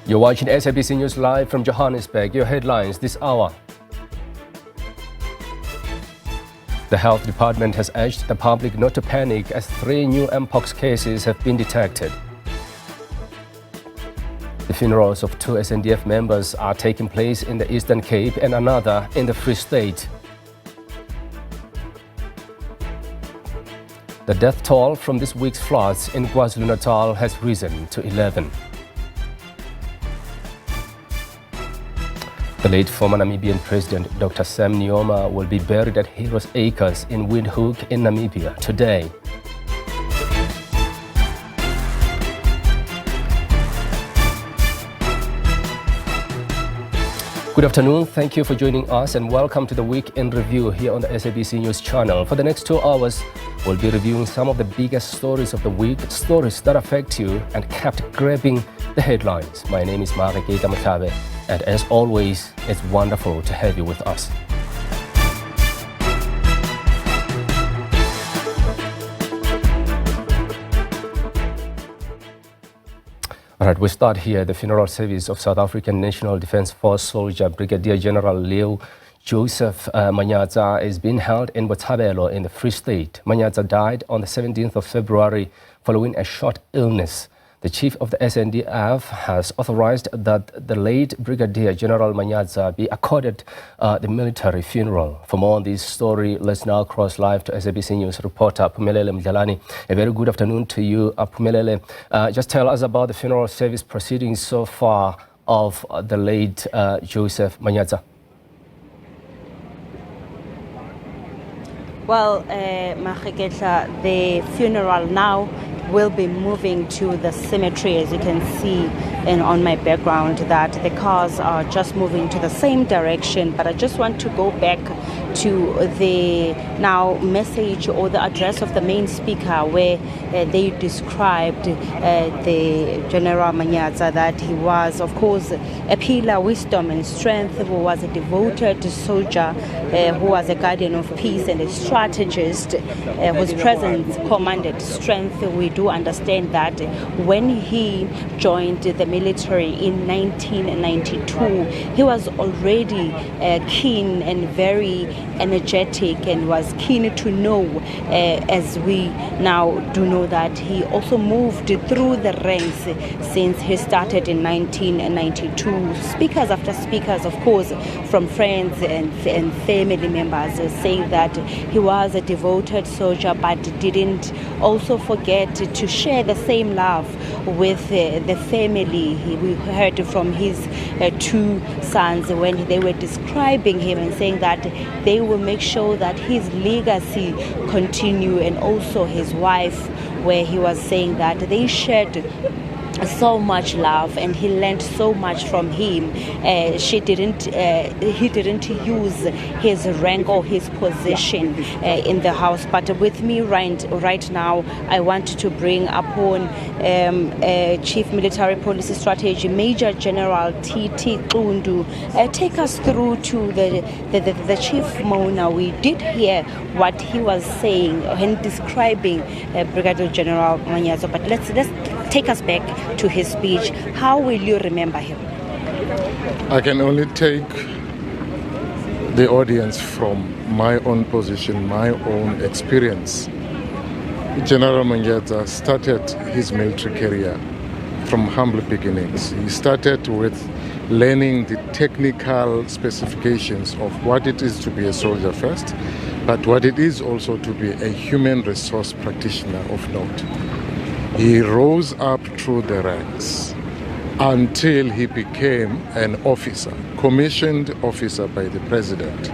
You're watching SABC News live from Johannesburg. Your headlines this hour. The Health Department has urged the public not to panic as 3 new Mpox cases have been detected. The funerals of 2 SNDF members are taking place in the Eastern Cape and another in the Free State. The death toll from this week's floods in KwaZulu-Natal has risen to 11. The late former Namibian President Dr Sam Nujoma will be buried at Heroes Acres in Windhoek in Namibia today. Good afternoon, thank you for joining us and welcome to the Week in Review here on the SABC News channel. For the next 2 hours, we'll be reviewing some of the biggest stories of the week, stories that affect you and kept grabbing the headlines. My name is Brigadier Manyatsa, and as always, it's wonderful to have you with us. All right, we start here. The funeral service of South African National Defence Force soldier Brigadier General Leo Joseph Manyatsa is being held in Botshabelo in the Free State. Manyatsa died on the 17th of February following a short illness. The chief of the SNDF has authorized that the late Brigadier General Manyatsa be accorded the military funeral. For more on this story, let's now cross live to SABC News reporter Phumelele Mdlalane. A very good afternoon to you, Phumelele. Just tell us about the funeral service proceedings so far of the late Joseph Manyatsa. Well, the funeral now will be moving to the cemetery, as you can see on my background, that the cars are just moving to the same direction. But I just want to go back to the now message or the address of the main speaker, where they described the General Manyatsa, that he was, of course, a pillar, wisdom and strength, who was a devoted soldier, who was a guardian of peace and a strategist, whose presence commanded strength. We do understand that when he joined the military in 1992, he was already keen and very energetic and was keen to know, as we now do know, that he also moved through the ranks since he started in 1992. Speakers after speakers, of course, from friends and family members, saying that he was a devoted soldier, but didn't also forget to share the same love with the family. We heard from his 2 sons when they were describing him and saying that they will make sure that his legacy continue, and also his wife, where he was saying that they shared so much love and he learned so much from him. He didn't use his rank or his position in the house. But with me right now, I want to bring upon Chief Military Policy Strategy Major General T.T. Kundu. Take us through to the Chief Mona. We did hear what he was saying when describing Brigadier General Manyatsa, but let's take us back to his speech. How will you remember him? I can only take the audience from my own position, my own experience. General Manyatsa started his military career from humble beginnings. He started with learning the technical specifications of what it is to be a soldier first, but what it is also to be a human resource practitioner of note. He rose up through the ranks until he became an officer, commissioned officer by the president.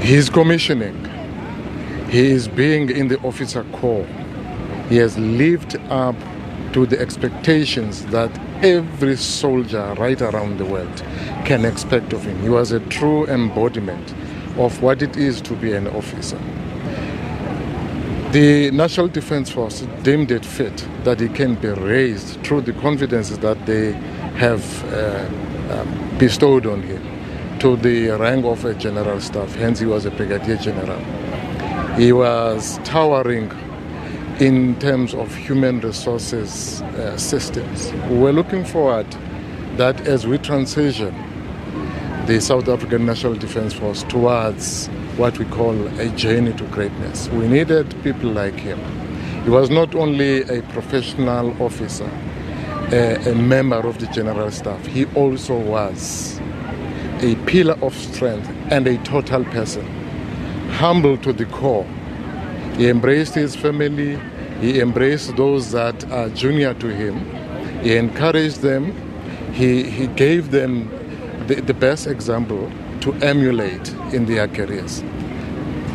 His commissioning, his being in the officer corps, he has lived up to the expectations that every soldier right around the world can expect of him. He was a true embodiment of what it is to be an officer. The National Defence Force deemed it fit that he can be raised through the confidences that they have bestowed on him to the rank of a general staff. Hence, he was a brigadier general. He was towering in terms of human resources systems. We're looking forward that as we transition the South African National Defence Force towards what we call a journey to greatness, we needed people like him. He was not only a professional officer, a member of the General Staff, he also was a pillar of strength and a total person, humble to the core. He embraced his family, he embraced those that are junior to him, he encouraged them, he gave them the best example to emulate in their careers.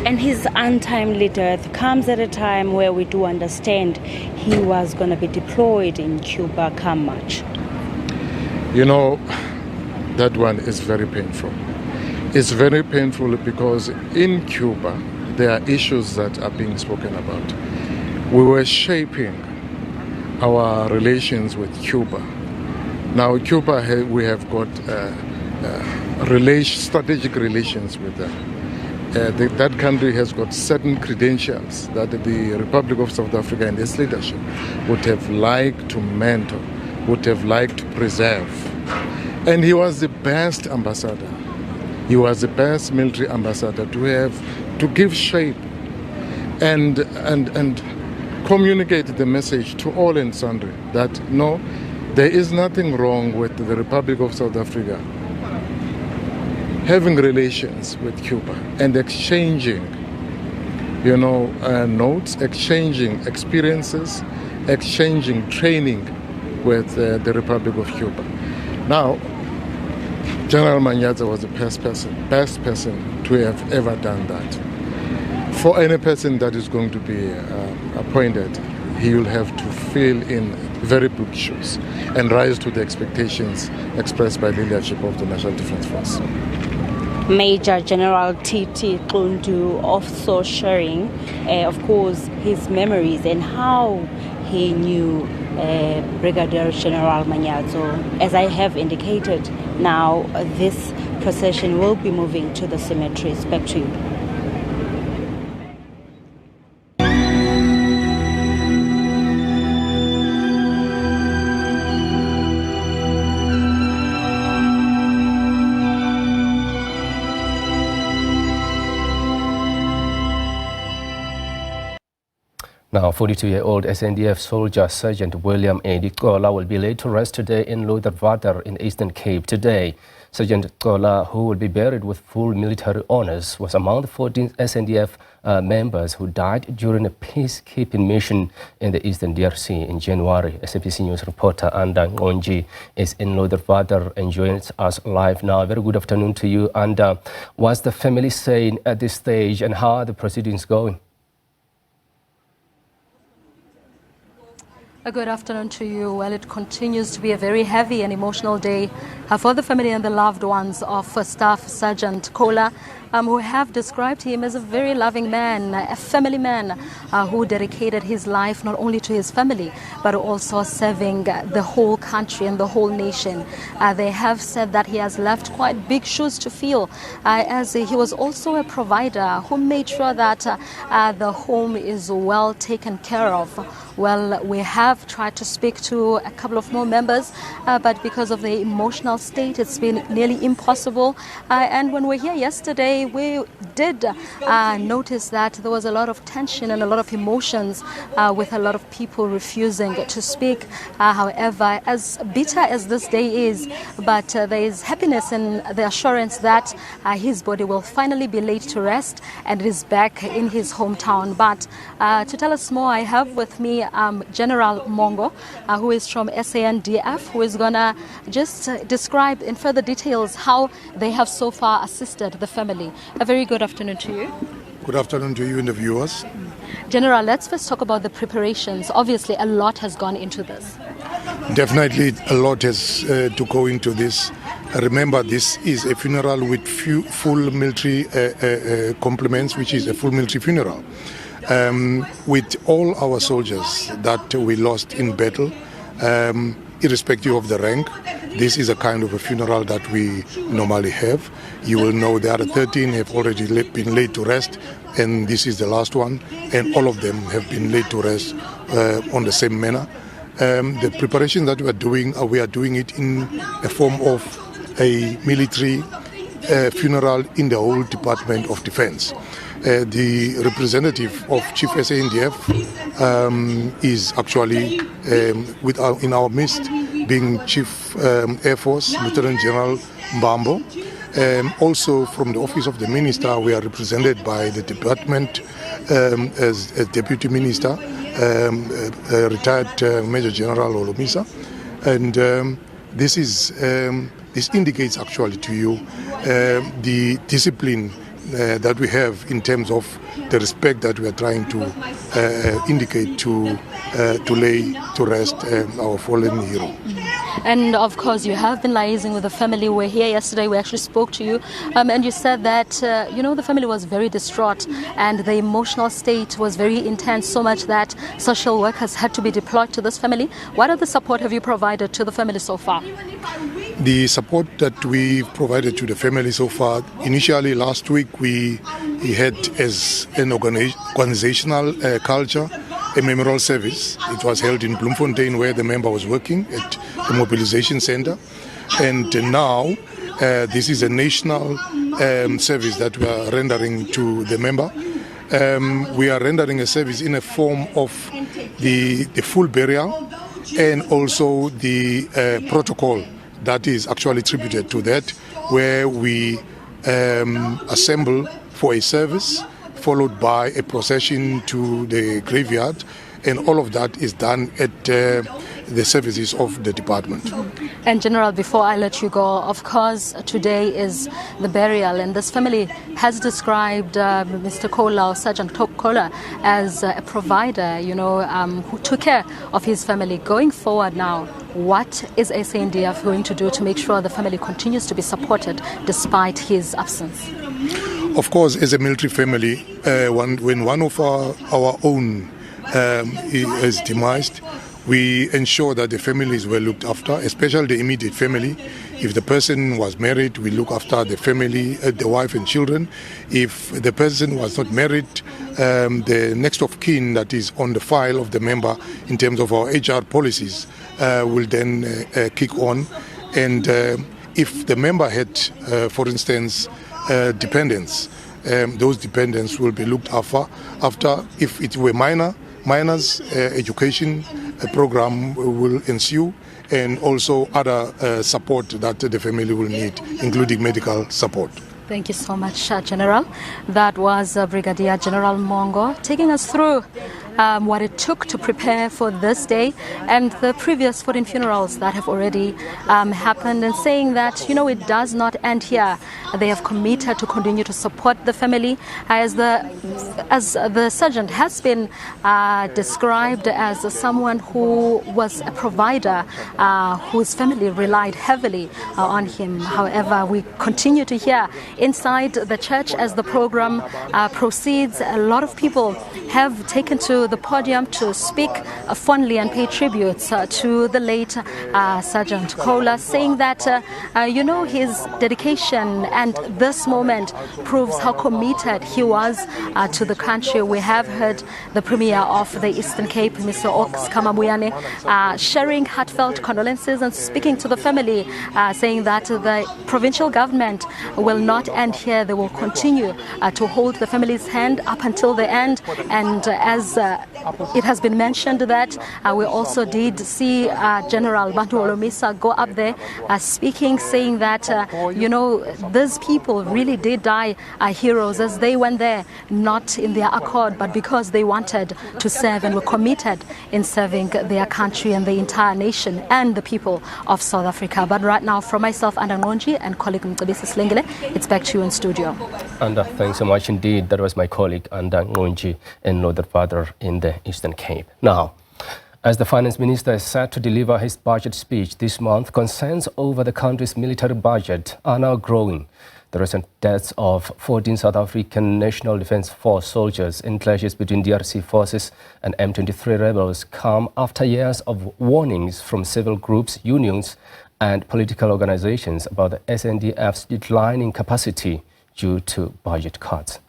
And his untimely death comes at a time where we do understand he was going to be deployed in Cuba come March. You know, that one is very painful. It's very painful because in Cuba, there are issues that are being spoken about. We were shaping our relations with Cuba. Now, Cuba, we have got strategic relations with them. That country has got certain credentials that the Republic of South Africa and its leadership would have liked to mentor, would have liked to preserve. And he was the best ambassador. He was the best military ambassador to give shape and communicate the message to all and sundry that no, there is nothing wrong with the Republic of South Africa having relations with Cuba and exchanging, notes, exchanging experiences, exchanging training with the Republic of Cuba. Now, General Manyatsa was the best person to have ever done that. For any person that is going to be appointed, he will have to fill in very big shoes and rise to the expectations expressed by the leadership of the National Defence Force. Major General T.T. Kundu also sharing, of course, his memories and how he knew Brigadier General Manyatsa. As I have indicated, now this procession will be moving to the cemeteries. Back to you. Now, 42-year-old SNDF soldier Sgt William Sgt Cola will be laid to rest today in Lodervater in Eastern Cape today. Sgt Cola, who will be buried with full military honors, was among the 14 SNDF members who died during a peacekeeping mission in the Eastern DRC in January. SABC News reporter Anda Ngonji is in Lodervater and joins us live now. Very good afternoon to you, Anda. What's the family saying at this stage and how are the proceedings going? A good afternoon to you. Well, it continues to be a very heavy and emotional day for the family and the loved ones of Staff Sgt Cola, who have described him as a very loving man, a family man who dedicated his life not only to his family, but also serving the whole country and the whole nation. They have said that he has left quite big shoes to fill, as he was also a provider who made sure that the home is well taken care of. Well, we have tried to speak to a couple of more members, but because of the emotional state, it's been nearly impossible. And when we were here yesterday, we did notice that there was a lot of tension and a lot of emotions with a lot of people refusing to speak. However, as bitter as this day is, but there is happiness in the assurance that his body will finally be laid to rest and is back in his hometown. But to tell us more, I have with me General Mongo, who is from SANDF, who is going to just describe in further details how they have so far assisted the family. A very good afternoon to you. Good afternoon to you and the viewers. General, let's first talk about the preparations. Obviously, a lot has gone into this. Definitely a lot has to go into this. Remember, this is a funeral with full military complements, which is a full military funeral. With all our soldiers that we lost in battle, irrespective of the rank, this is a kind of a funeral that we normally have. You will know the other 13 have already been laid to rest. and this is the last one, and all of them have been laid to rest on the same manner. The preparation that we are doing it in a form of a military funeral in the whole Department of Defense. The representative of Chief SANDF is actually in our midst, being Chief Air Force Lieutenant General Mbambo. Also from the Office of the Minister, we are represented by the department as a Deputy Minister, retired Major General Olomisa. And this indicates actually to you the discipline that we have in terms of the respect that we are trying to indicate to lay to rest our fallen hero. And of course, you have been liaising with the family. We were here yesterday. We actually spoke to you, and you said that the family was very distraught, and the emotional state was very intense, so much that social workers had to be deployed to this family. What other support have you provided to the family so far? The support that we've provided to the family so far, initially last week we had as an organizational culture a memorial service. It was held in Bloemfontein, where the member was working at the mobilization center. And now this is a national service that we are rendering to the member. We are rendering a service in a form of the full burial and also the protocol that is actually attributed to that, where we assemble for a service followed by a procession to the graveyard, and all of that is done at the services of the department. And General, before I let you go, of course today is the burial, and this family has described Mr. Cola, or Sgt Cola, as a provider, who took care of his family. Going forward now, what is SANDF going to do to make sure the family continues to be supported despite his absence? Of course, as a military family, when one of our own is demised, we ensure that the families were looked after, especially the immediate family. If the person was married, we look after the family, the wife and children. If the person was not married, the next of kin that is on the file of the member in terms of our HR policies will then kick on. And if the member had, for instance, dependents, those dependents will be looked after. If it were minors, education program will ensue, and also other support that the family will need, including medical support. Thank you so much, General. That was Brigadier General Mongo taking us through what it took to prepare for this day and the previous 14 funerals that have already happened, and saying that, it does not end here. They have committed to continue to support the family, as the sergeant has been described as someone who was a provider whose family relied heavily on him. However, we continue to hear inside the church as the program proceeds, a lot of people have taken to the podium to speak fondly and pay tributes to the late Sgt Cola, saying that his dedication and this moment proves how committed he was to the country. We have heard the Premier of the Eastern Cape, Mr. Ox Kamabuyane, sharing heartfelt condolences and speaking to the family, saying that the provincial government will not end here. They will continue to hold the family's hand up until the end. And as it has been mentioned that we also did see General Bantu Olomisa go up there speaking, saying that, these people really did die heroes as they went there, not in their accord, but because they wanted to serve and were committed in serving their country and the entire nation and the people of South Africa. But right now, from myself, Anda Ngonji, and colleague Mcebisi Slengile, it's back to you in studio. Anda, thanks so much indeed. That was my colleague, Anda Ngonji, and Northern Father in the Eastern Cape. Now, as the Finance Minister is set to deliver his budget speech this month, concerns over the country's military budget are now growing. The recent deaths of 14 South African National Defence Force soldiers in clashes between DRC forces and M23 rebels come after years of warnings from civil groups, unions and political organizations about the SANDF's declining capacity due to budget cuts.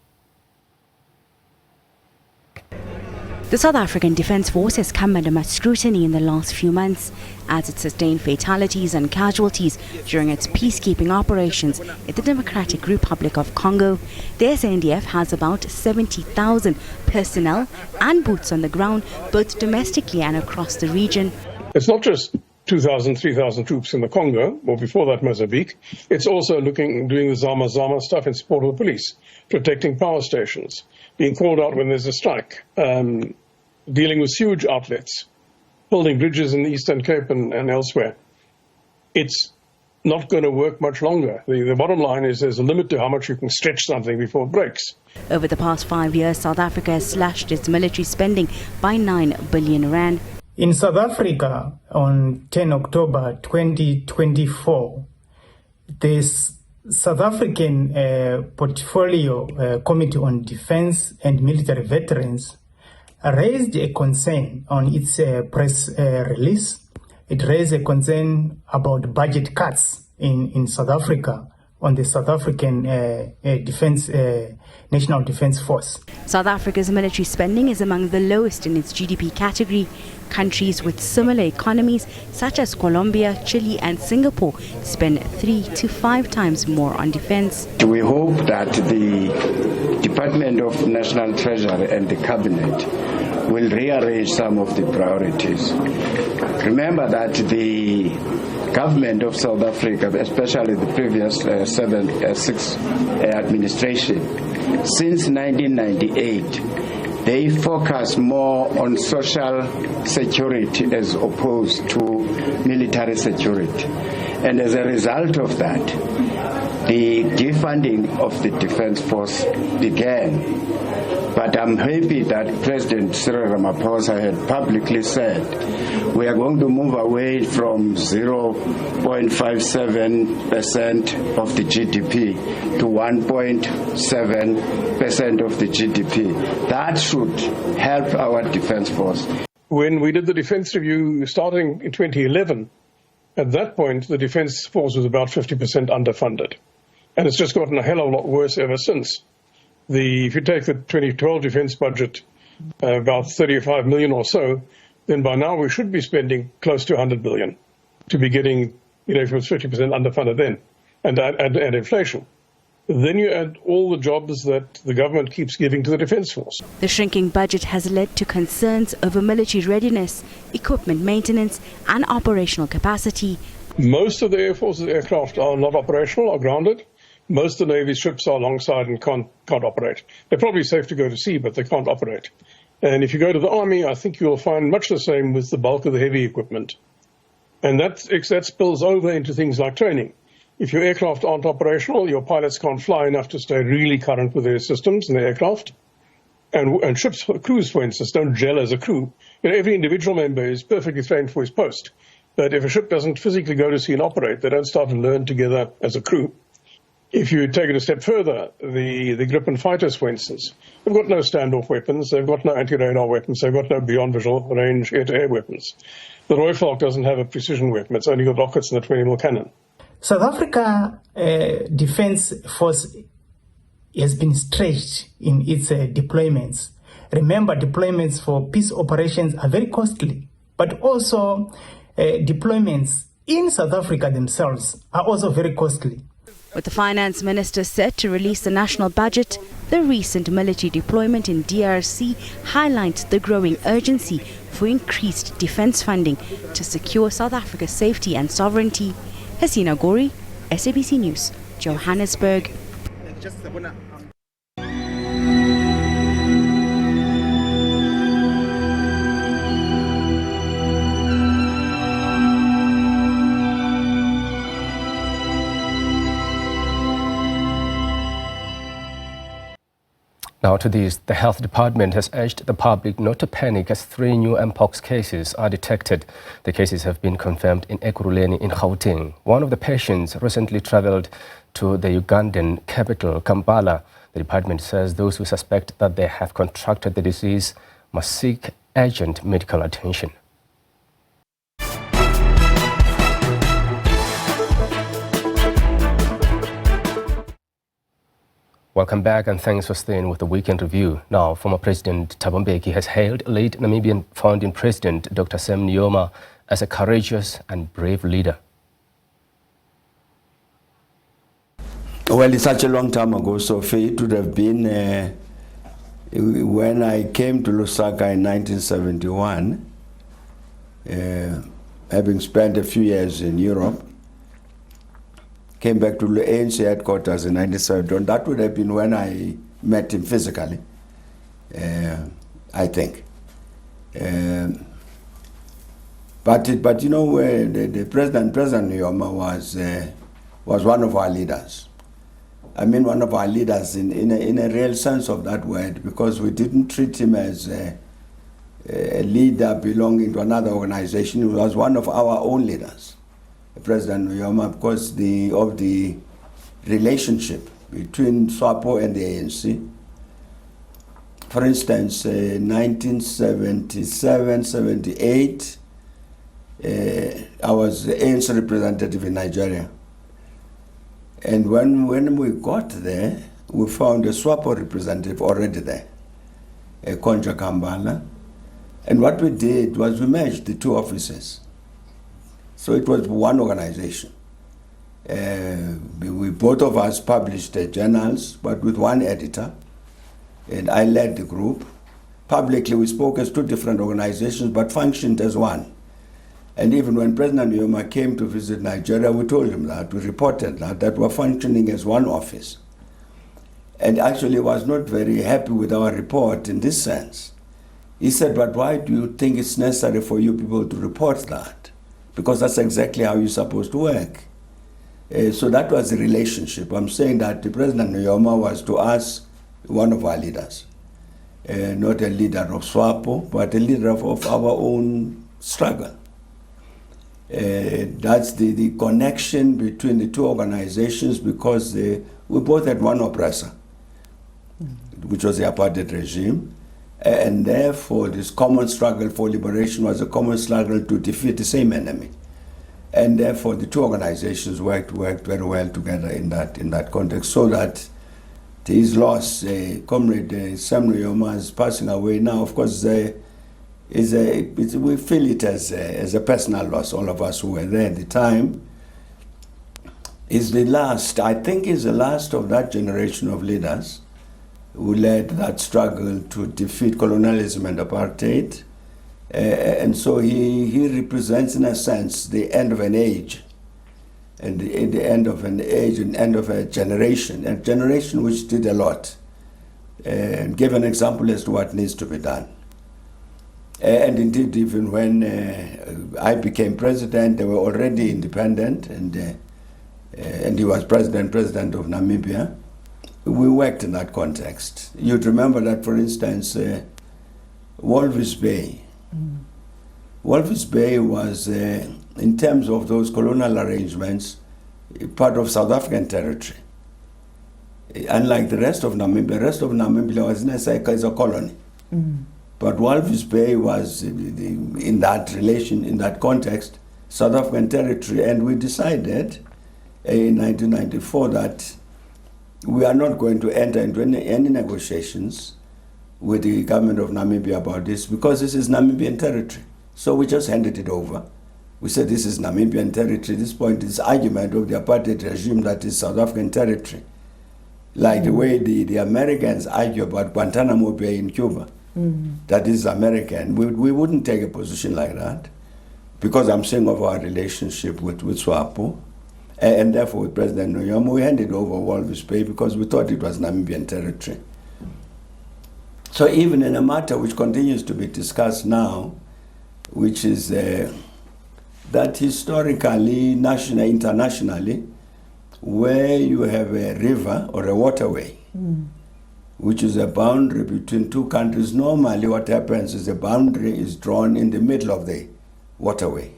The South African Defence Force has come under much scrutiny in the last few months as it sustained fatalities and casualties during its peacekeeping operations in the Democratic Republic of Congo. The SANDF has about 70,000 personnel and boots on the ground, both domestically and across the region. It's not just 2,000, 3,000 troops in the Congo, or before that Mozambique. It's also doing the Zama stuff in support of the police, protecting power stations, being called out when there's a strike, dealing with sewage outlets, building bridges in the Eastern Cape and elsewhere. It's not going to work much longer. The bottom line is there's a limit to how much you can stretch something before it breaks. Over the past 5 years, South Africa has slashed its military spending by 9 billion rand. In South Africa, on 10 October 2024, the South African Portfolio Committee on Defence and Military Veterans raised a concern on its press release. It raised a concern about budget cuts in South Africa on the South African National Defence Force. South Africa's military spending is among the lowest in its GDP category. Countries with similar economies, such as Colombia, Chile and Singapore, spend 3 to 5 times more on defence. We hope that the Department of National Treasury and the Cabinet will rearrange some of the priorities. Remember that the government of South Africa, especially the previous 6 administration, since 1998, they focus more on social security as opposed to military security. And as a result of that, the defunding of the Defence Force began. But I'm happy that President Cyril Ramaphosa had publicly said we are going to move away from 0.57% of the GDP to 1.7% of the GDP. That should help our Defence Force. When we did the Defence Review starting in 2011, at that point the Defence Force was about 50% underfunded. And it's just gotten a hell of a lot worse ever since. If you take the 2012 defence budget, about 35 million or so, then by now we should be spending close to 100 billion to be getting, if it was 50% underfunded then, and inflation. Then you add all the jobs that the government keeps giving to the Defence Force. The shrinking budget has led to concerns over military readiness, equipment maintenance and operational capacity. Most of the Air Force's aircraft are not operational, are grounded. Most of the Navy's ships are alongside and can't operate. They're probably safe to go to sea, but they can't operate. And if you go to the Army, I think you'll find much the same with the bulk of the heavy equipment. And that spills over into things like training. If your aircraft aren't operational, your pilots can't fly enough to stay really current with their systems and their aircraft. And ships, crews, for instance, don't gel as a crew. Every individual member is perfectly trained for his post. But if a ship doesn't physically go to sea and operate, they don't start to learn together as a crew. If you take it a step further, the Gripen fighters, for instance, they've got no standoff weapons, they've got no anti-radar weapons, they've got no beyond visual range air-to-air weapons. The Rooivalk doesn't have a precision weapon, it's only got rockets and a 20mm cannon. South Africa Defence Force has been stretched in its deployments. Remember, deployments for peace operations are very costly, but also deployments in South Africa themselves are also very costly. With the finance minister set to release the national budget, the recent military deployment in DRC highlights the growing urgency for increased defence funding to secure South Africa's safety and sovereignty. Hasina Gori, SABC News, Johannesburg. Now to this, the health department has urged the public not to panic as 3 new Mpox cases are detected. The cases have been confirmed in Ekurhuleni in Gauteng. One of the patients recently travelled to the Ugandan capital, Kampala. The department says those who suspect that they have contracted the disease must seek urgent medical attention. Welcome back and thanks for staying with the Weekend Review. Now, former President Thabo Mbeki has hailed late Namibian founding President Dr Sam Nujoma as a courageous and brave leader. Well, it's such a long time ago, Sophie. It would have been when I came to Lusaka in 1971, having spent a few years in Europe. Came back to the ANC headquarters in 1971. That would have been when I met him physically, I think. But you know, the President Nujoma was one of our leaders. I mean, one of our leaders in a real sense of that word, because we didn't treat him as a leader belonging to another organization. He was one of our own leaders. President Nujoma, because of the relationship between SWAPO and the ANC. For instance, 1977, 78, I was the ANC representative in Nigeria. And when we got there, we found a SWAPO representative already there, Konja Kambala. And what we did was we merged the two offices. So it was one organization. We both of us published journals, but with one editor, and I led the group. Publicly, we spoke as two different organizations, but functioned as one. And even when President Nujoma came to visit Nigeria, we told him that, we reported that we're functioning as one office. And actually was not very happy with our report in this sense. He said, but why do you think it's necessary for you people to report that? Because that's exactly how you're supposed to work. So that was the relationship. I'm saying that the President Nujoma was to us one of our leaders. Not a leader of SWAPO, but a leader of our own struggle. That's the connection between the two organizations, because we both had one oppressor, which was the apartheid regime. And therefore, this common struggle for liberation was a common struggle to defeat the same enemy. And therefore, the two organizations worked very well together in that context, so that his loss, Comrade Sam Nujoma, is passing away now. Of course, we feel it as a personal loss, all of us who were there at the time. Is the last, I think, is the last of that generation of leaders who led that struggle to defeat colonialism and apartheid. And so he represents, in a sense, the end of an age, and the end of an age and end of a generation which did a lot, and gave an example as to what needs to be done. And indeed, even when I became president, they were already independent, and he was president of Namibia. We worked in that context. You'd remember that, for instance, Walvis Bay. Walvis Bay was, in terms of those colonial arrangements, part of South African territory. Unlike the rest of Namibia was necessarily as a colony. But Walvis Bay was, in that relation, in that context, South African territory, and we decided in 1994 that we are not going to enter into any negotiations with the government of Namibia about this, because this is Namibian territory. So we just handed it over. We said this is Namibian territory. At this point, this argument of the apartheid regime that is South African territory, like the way the Americans argue about Guantanamo Bay in Cuba, that is American. We wouldn't take a position like that, because I'm saying of our relationship with SWAPO. And therefore, with President Nujoma, we handed over Walvis Bay because we thought it was Namibian territory. So even in a matter which continues to be discussed now, which is that historically, internationally, where you have a river or a waterway, which is a boundary between two countries, normally what happens is the boundary is drawn in the middle of the waterway.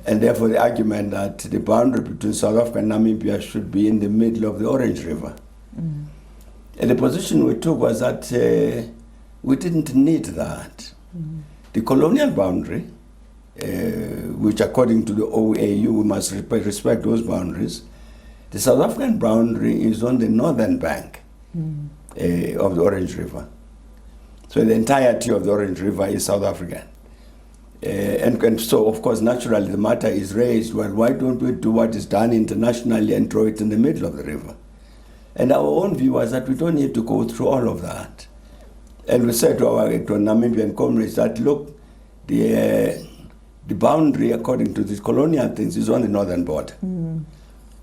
And therefore the argument that the boundary between South Africa and Namibia should be in the middle of the Orange River. And the position we took was that we didn't need that. The colonial boundary, which according to the OAU, we must respect those boundaries. The South African boundary is on the northern bank of the Orange River. So the entirety of the Orange River is South African. And so, of course, naturally, the matter is raised, well, why don't we do what is done internationally and throw it in the middle of the river? And our own view was that we don't need to go through all of that. And we said to our Namibian comrades that, look, the boundary, according to these colonial things, is on the northern border.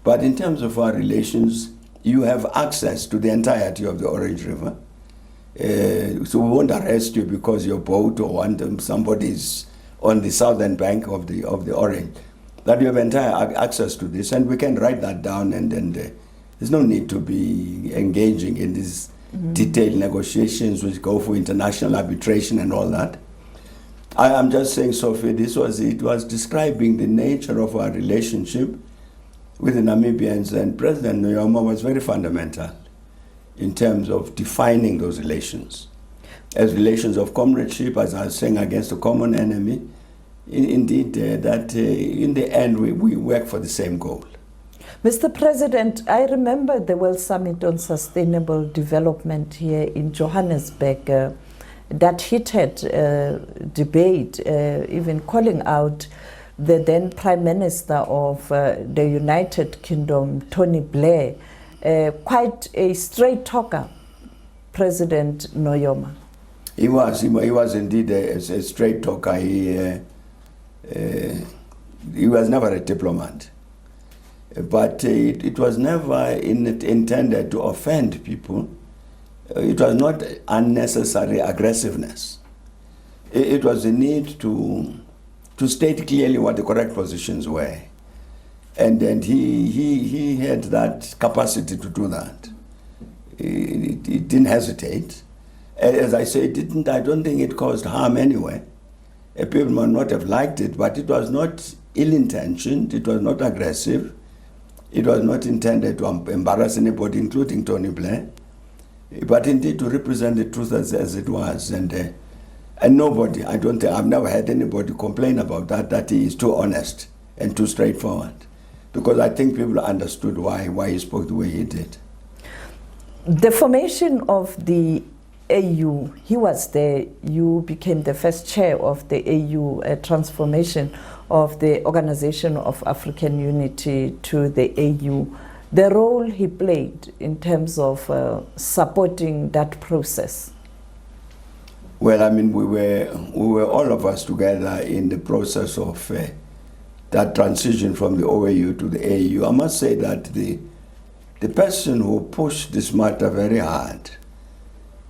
But in terms of our relations, you have access to the entirety of the Orange River. So we won't arrest you because your boat or somebody's on the southern bank of the Orange. That you have entire access to this, and we can write that down, and there's no need to be engaging in these detailed negotiations which go for international arbitration and all that. I am just saying, Sophie, it was describing the nature of our relationship with the Namibians, and President Nujoma was very fundamental in terms of defining those relations as relations of comradeship, as I was saying, against a common enemy. Indeed, that in the end we work for the same goal. Mr. President, I remember the World Summit on Sustainable Development here in Johannesburg, that heated debate, even calling out the then Prime Minister of the United Kingdom, Tony Blair, quite a straight talker, President Nujoma. He was indeed a straight talker. He was never a diplomat. But it was never intended to offend people. It was not unnecessary aggressiveness. It was the need to state clearly what the correct positions were. And he had that capacity to do that. He didn't hesitate. As I say, I don't think it caused harm anyway. People might not have liked it, but it was not ill-intentioned, it was not aggressive, it was not intended to embarrass anybody, including Tony Blair, but indeed to represent the truth as it was. And nobody, I've never had anybody complain about that he is too honest and too straightforward. Because I think people understood why he spoke the way he did. The formation of the AU, he was there, you became the first chair of the AU transformation of the Organization of African Unity to the AU. The role he played in terms of supporting that process. Well, I mean, we were all of us together in the process of that transition from the OAU to the AU. I must say that the person who pushed this matter very hard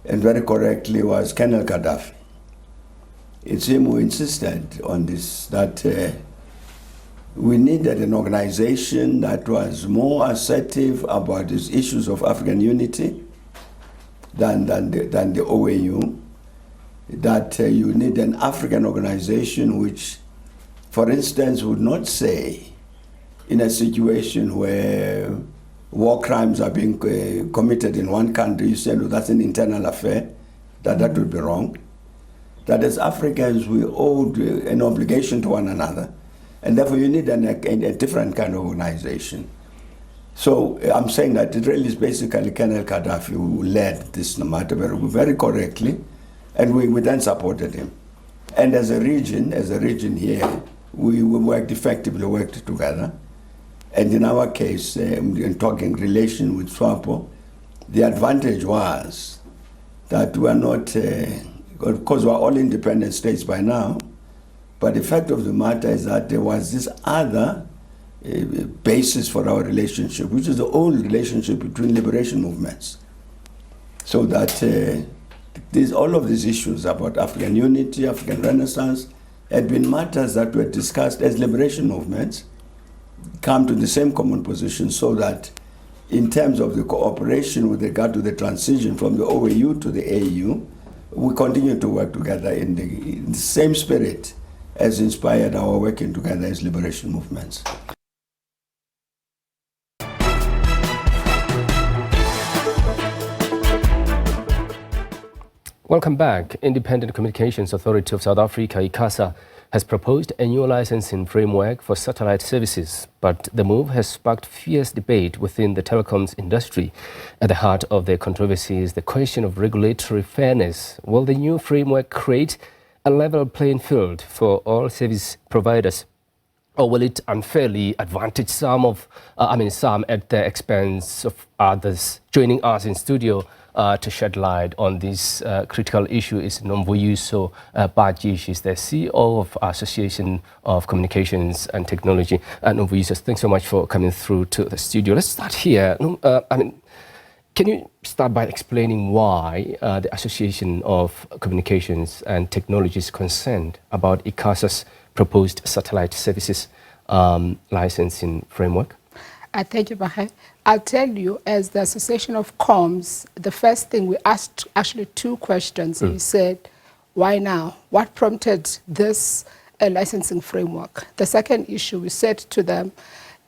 and very correctly was Colonel Gaddafi. It's him who insisted on this, that we needed an organization that was more assertive about these issues of African unity than the OAU, that you need an African organization which, for instance, would not say in a situation where war crimes are being committed in one country, you say, no, that's an internal affair, that would be wrong. That as Africans, we owed an obligation to one another, and therefore you need a different kind of organization. So I'm saying that it really is basically Colonel Gaddafi who led this matter very correctly, and we then supported him. And as a region here, we worked effectively, worked together. And in our case, in talking relation with SWAPO, the advantage was that we are not, of course we are all independent states by now, but the fact of the matter is that there was this other basis for our relationship, which is the old relationship between liberation movements. So that all of these issues about African unity, African Renaissance, had been matters that were discussed as liberation movements, come to the same common position, so that in terms of the cooperation with regard to the transition from the OAU to the AU, we continue to work together in the same spirit as inspired our working together as liberation movements. Welcome back. Independent Communications Authority of South Africa, ICASA, has proposed a new licensing framework for satellite services, but the move has sparked fierce debate within the telecoms industry. At the heart of the controversy is the question of regulatory fairness. Will the new framework create a level playing field for all service providers, or will it unfairly advantage some at the expense of others? Joining us in studio to shed light on this critical issue is Nomvuyuso Baji. She's the CEO of Association of Communications and Technology. Nomvuyuso, thanks so much for coming through to the studio. Let's start here. Can you start by explaining why the Association of Communications and Technology is concerned about ICASA's proposed satellite services licensing framework? Thank you, Bahe. I'll tell you, as the Association of Comms, the first thing we asked actually two questions. We said, why now? What prompted this licensing framework? The second issue, we said to them,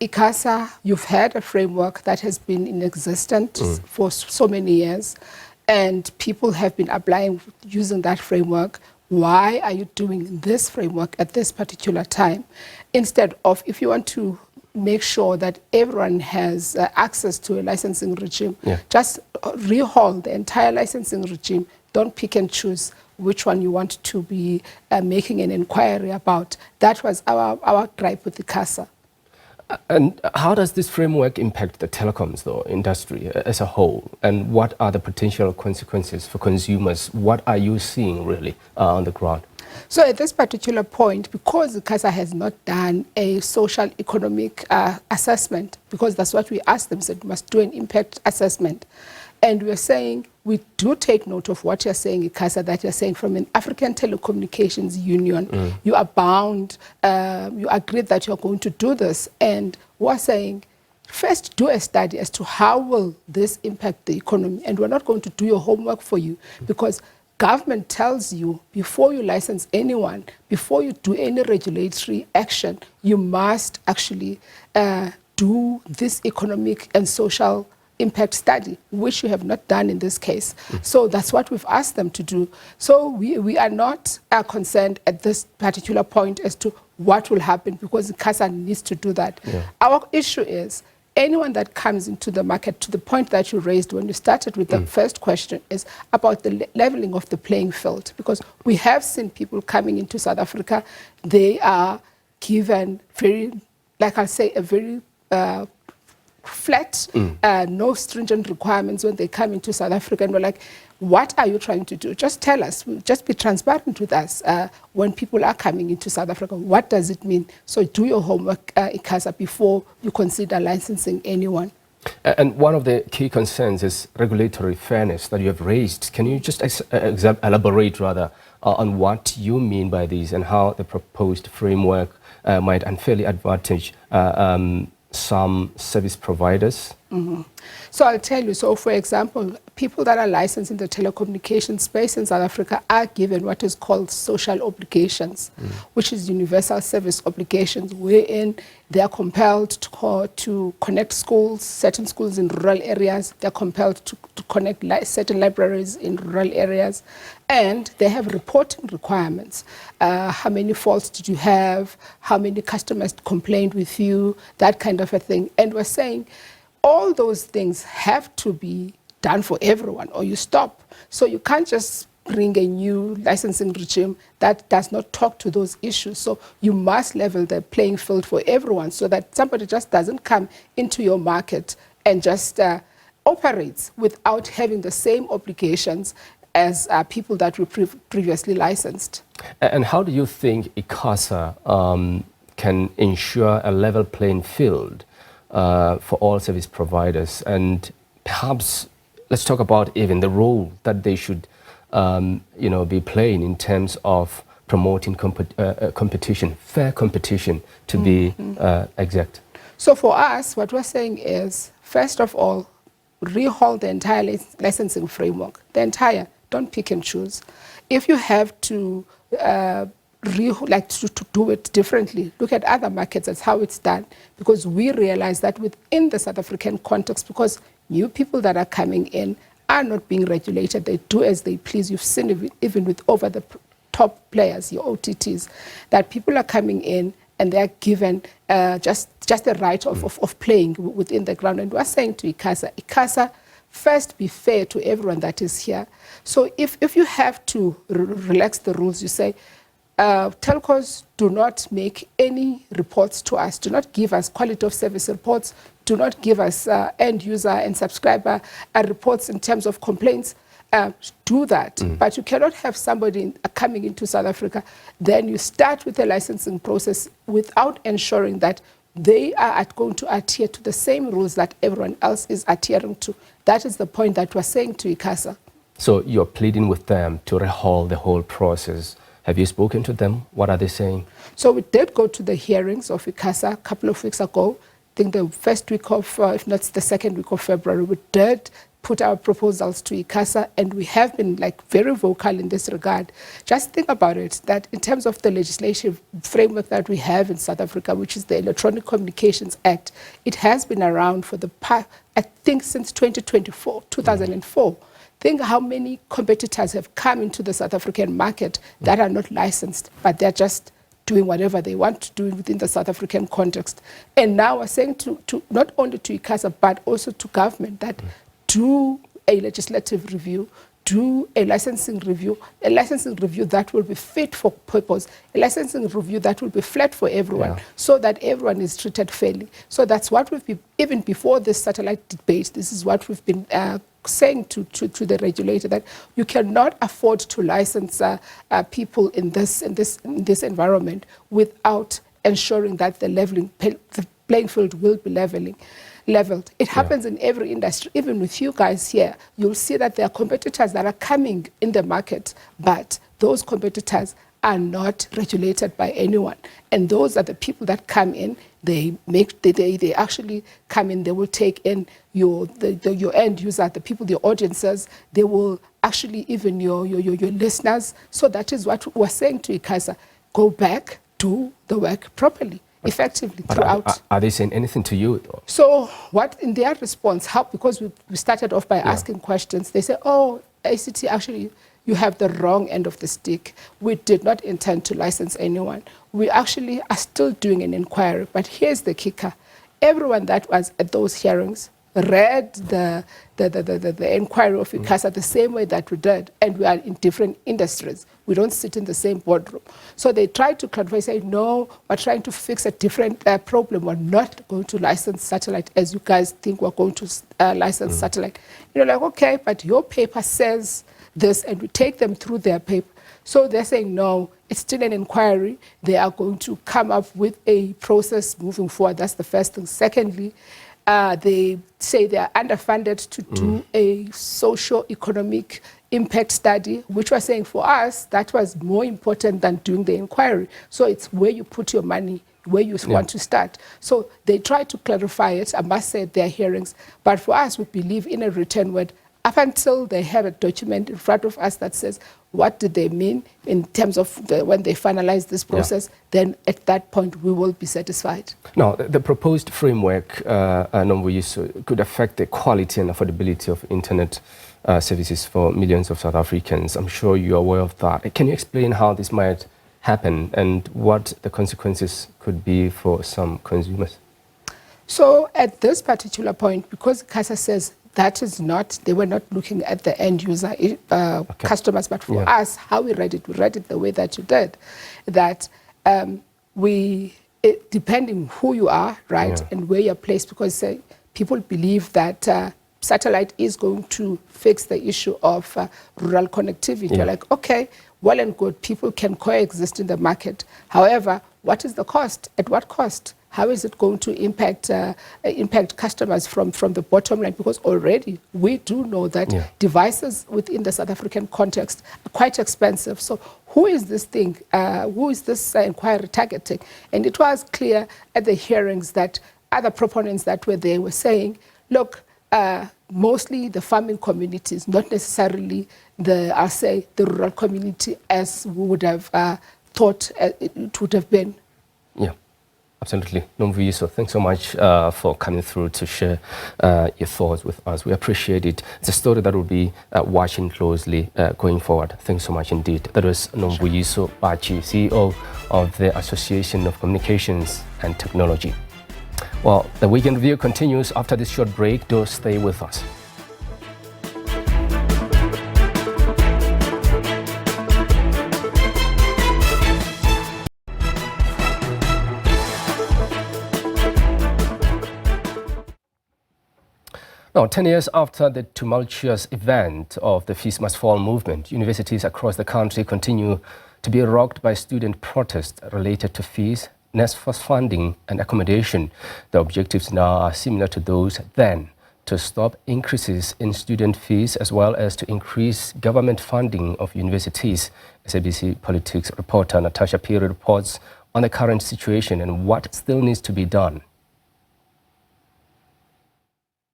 ICASA, you've had a framework that has been in existence for so many years, and people have been applying using that framework. Why are you doing this framework at this particular time? Instead of, if you want to make sure that everyone has access to a licensing regime, just rehaul the entire licensing regime. Don't pick and choose which one you want to be making an inquiry about. That was our gripe with ICASA. And how does this framework impact the telecoms industry as a whole? And what are the potential consequences for consumers? What are you seeing really on the ground? So at this particular point, because ICASA has not done a social economic assessment, because that's what we asked them, said we must do an impact assessment. And we're saying, we do take note of what you're saying, ICASA, that you're saying from an African Telecommunications Union, you are bound, you agreed that you're going to do this. And we're saying, first do a study as to how will this impact the economy. And we're not going to do your homework for you, because government tells you before you license anyone, before you do any regulatory action, you must actually do this economic and social impact study, which you have not done in this case. So that's what we've asked them to do. So we are not concerned at this particular point as to what will happen, because ICASA needs to do that. Our issue is anyone that comes into the market, to the point that you raised when you started with the first question, is about the leveling of the playing field. Because we have seen people coming into South Africa, they are given very, like I'll say, a very flat, no stringent requirements when they come into South Africa. And we're like, what are you trying to do? Just tell us, just be transparent with us when people are coming into South Africa. What does it mean? So do your homework, ICASA, before you consider licensing anyone. And one of the key concerns is regulatory fairness that you have raised. Can you just elaborate rather on what you mean by this and how the proposed framework might unfairly advantage some service providers? So I'll tell you, so for example, people that are licensed in the telecommunications space in South Africa are given what is called social obligations, which is universal service obligations, wherein they are compelled to connect schools, certain schools in rural areas. They're compelled to connect certain libraries in rural areas. And they have reporting requirements. How many faults did you have? How many customers complained with you? That kind of a thing. And we're saying all those things have to be done for everyone, or you stop. So you can't just bring a new licensing regime that does not talk to those issues. So you must level the playing field for everyone, so that somebody just doesn't come into your market and just operates without having the same obligations as people that were previously licensed. And how do you think ICASA can ensure a level playing field for all service providers? And perhaps let's talk about even the role that they should be playing in terms of promoting competition, fair competition, to be exact. So for us, what we're saying is, first of all, rehaul the entire licensing framework, the entire. Don't pick and choose. If you have to to do it differently, look at other markets. That's how it's done. Because we realize that within the South African context, because new people that are coming in are not being regulated. They do as they please. You've seen it even with over the top players, your OTTs, that people are coming in and they're given just the right of playing within the ground. And we're saying to ICASA, first be fair to everyone that is here. So if you have to relax the rules, you say, telcos do not make any reports to us, do not give us quality of service reports, do not give us end user and subscriber reports in terms of complaints. Do that, but you cannot have somebody coming into South Africa, then you start with a licensing process without ensuring that they are going to adhere to the same rules that everyone else is adhering to. That is the point that we're saying to ICASA. So you're pleading with them to rehaul the whole process. Have you spoken to them? What are they saying? So we did go to the hearings of ICASA a couple of weeks ago. I think the first week of, if not the second week of February, we did put our proposals to ICASA, and we have been very vocal in this regard. Just think about it, that in terms of the legislative framework that we have in South Africa, which is the Electronic Communications Act, it has been around for the past, I think, since 2004. Think how many competitors have come into the South African market that are not licensed, but they're just doing whatever they want to do within the South African context. And now we're saying to not only to ICASA, but also to government that do a legislative review, do a licensing review that will be fit for purpose, a licensing review that will be flat for everyone, so that everyone is treated fairly. So that's what we've been, even before this satellite debate, this is what we've been saying to the regulator, that you cannot afford to license people in this environment without ensuring that the playing field will be leveled. It happens in every industry. Even with you guys here, you'll see that there are competitors that are coming in the market, but those competitors are not regulated by anyone. And those are the people that come in. They actually come in. They will take in your end user, the people, the audiences. They will actually even your listeners. So that is what we're saying to ICASA: go back, do the work properly, effectively throughout. Are they saying anything to you? So what in their response? Because we started off by asking questions. They say, "Oh, ACT, actually, you have the wrong end of the stick. We did not intend to license anyone. We actually are still doing an inquiry." But here's the kicker. Everyone that was at those hearings read the inquiry of ICASA the same way that we did, and we are in different industries. We don't sit in the same boardroom. So they tried to clarify, say, no, we're trying to fix a different problem. We're not going to license satellite as you guys think we're going to license satellite. You're like, okay, but your paper says this, and we take them through their paper. So they're saying, no, it's still an inquiry. They are going to come up with a process moving forward. That's the first thing. Secondly, they say they are underfunded to do a socio-economic impact study, which was saying for us, that was more important than doing the inquiry. So it's where you put your money, where you want to start. So they try to clarify it, I must say, at their hearings. But for us, we believe in a written word. Up until they have a document in front of us that says what did they mean in terms of when they finalize this process, then at that point we will be satisfied. Now, the proposed framework could affect the quality and affordability of internet services for millions of South Africans. I'm sure you're aware of that. Can you explain how this might happen and what the consequences could be for some consumers? So at this particular point, because ICASA says that is not, they were not looking at the end user customers, but for us, how we read it the way that you did, that depending who you are, right, and where you're placed, because people believe that satellite is going to fix the issue of rural connectivity. You're like, okay, well and good, people can coexist in the market. However, what is the cost? At what cost? How is it going to impact customers from the bottom line? Because already we do know that devices within the South African context are quite expensive. So who is this thing? Who is this inquiry targeting? And it was clear at the hearings that other proponents that were there were saying, look, mostly the farming communities, not necessarily the rural community as we would have thought it would have been. Yeah. Absolutely. Nomvuyiso, thanks so much for coming through to share your thoughts with us. We appreciate it. It's a story that we'll be watching closely going forward. Thanks so much indeed. That was Nomvuyiso Bachi, CEO of the Association of Communications and Technology. Well, the Weekend Review continues after this short break. Do stay with us. Now, 10 years after the tumultuous event of the Fees Must Fall movement, universities across the country continue to be rocked by student protests related to fees, NSFAS funding and accommodation. The objectives now are similar to those then: to stop increases in student fees as well as to increase government funding of universities. SABC politics reporter Natasha Piri reports on the current situation and what still needs to be done.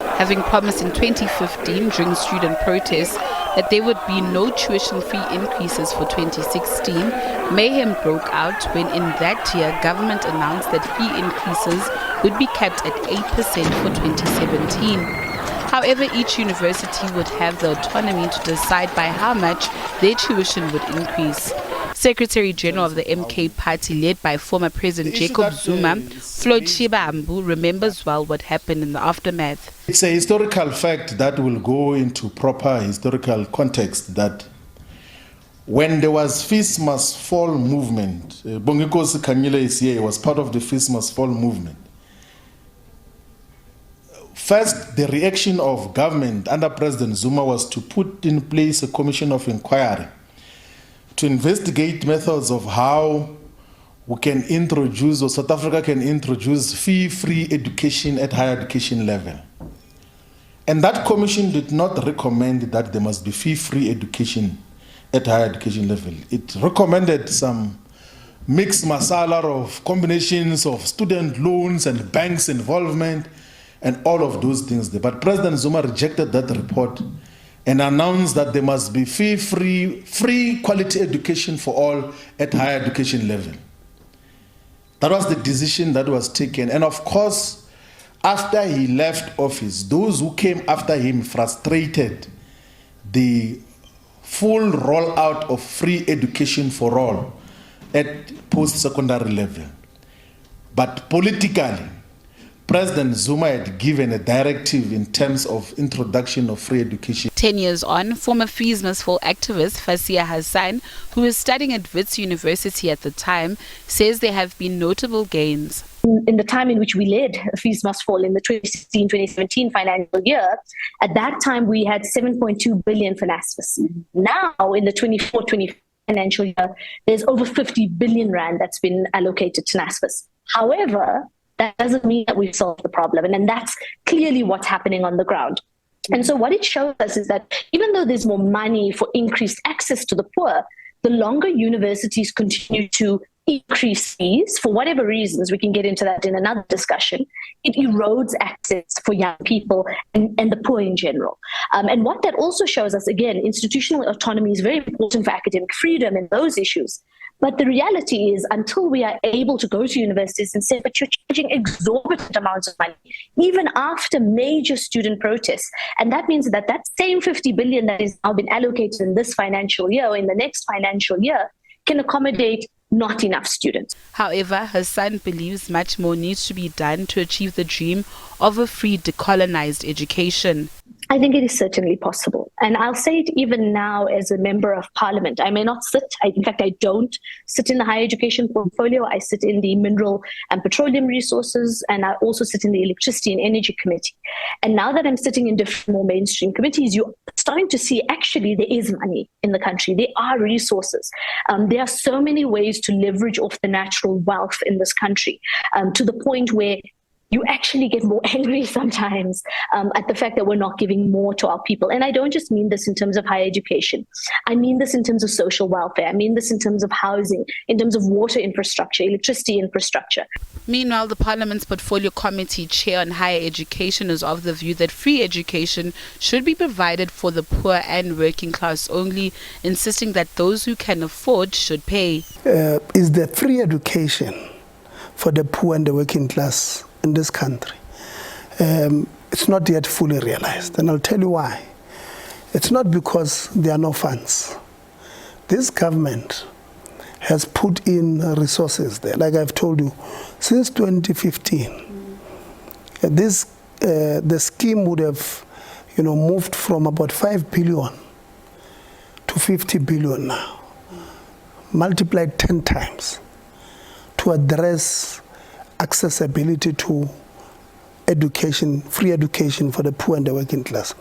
Having promised in 2015 during student protests that there would be no tuition fee increases for 2016, mayhem broke out when in that year government announced that fee increases would be capped at 8% for 2017. However, each university would have the autonomy to decide by how much their tuition would increase. Secretary General of the MK Party, led by former President Jacob Zuma, Floyd Shibambu, remembers well what happened in the aftermath. It's a historical fact that will go into proper historical context that when there was Fees Must Fall movement, Bongikosi Kanyile is here, was part of the Fees Must Fall movement. First, the reaction of government under President Zuma was to put in place a commission of inquiry to investigate methods of how we can introduce, or South Africa can introduce, fee-free education at higher education level. And that commission did not recommend that there must be fee-free education at higher education level. It recommended some mixed masala of combinations of student loans and banks involvement and all of those things. But President Zuma rejected that report and announced that there must be free quality education for all at higher education level. That was the decision that was taken. And of course, after he left office, those who came after him frustrated the full rollout of free education for all at post-secondary level. But politically, President Zuma had given a directive in terms of introduction of free education. 10 years on, former Fees Must Fall activist Fasia Hassan, who was studying at Wits University at the time, says there have been notable gains. In the time in which we led Fees Must Fall in the 2016-2017 financial year, at that time we had 7.2 billion for NSFAS. Now, in the 24-25 financial year, there's over 50 billion rand that's been allocated to NSFAS. However, that doesn't mean that we've solved the problem. And that's clearly what's happening on the ground. And so what it shows us is that even though there's more money for increased access to the poor, the longer universities continue to increase fees, for whatever reasons, we can get into that in another discussion, it erodes access for young people and the poor in general. And what that also shows us, again, institutional autonomy is very important for academic freedom and those issues. But the reality is, until we are able to go to universities and say, but you're charging exorbitant amounts of money, even after major student protests, and that means that that same 50 billion that is now been allocated in this financial year or in the next financial year can accommodate not enough students. However, Hassan believes much more needs to be done to achieve the dream of a free, decolonized education. I think it is certainly possible. And I'll say it even now as a member of parliament. I may not sit, in fact, I don't sit in the higher education portfolio. I sit in the mineral and petroleum resources, and I also sit in the electricity and energy committee. And now that I'm sitting in different more mainstream committees, you're starting to see actually there is money in the country. There are resources. There are so many ways to leverage off the natural wealth in this country, to the point where you actually get more angry sometimes at the fact that we're not giving more to our people. And I don't just mean this in terms of higher education. I mean this in terms of social welfare. I mean this in terms of housing, in terms of water infrastructure, electricity infrastructure. Meanwhile, the Parliament's Portfolio Committee Chair on Higher Education is of the view that free education should be provided for the poor and working class only, insisting that those who can afford should pay. Is the free education for the poor and the working class in this country. It's not yet fully realized, and I'll tell you why. It's not because there are no funds. This government has put in resources there. Like I've told you, since 2015, the scheme would have, moved from about 5 billion to 50 billion now, multiplied 10 times to address accessibility to education, free education for the poor and the working class.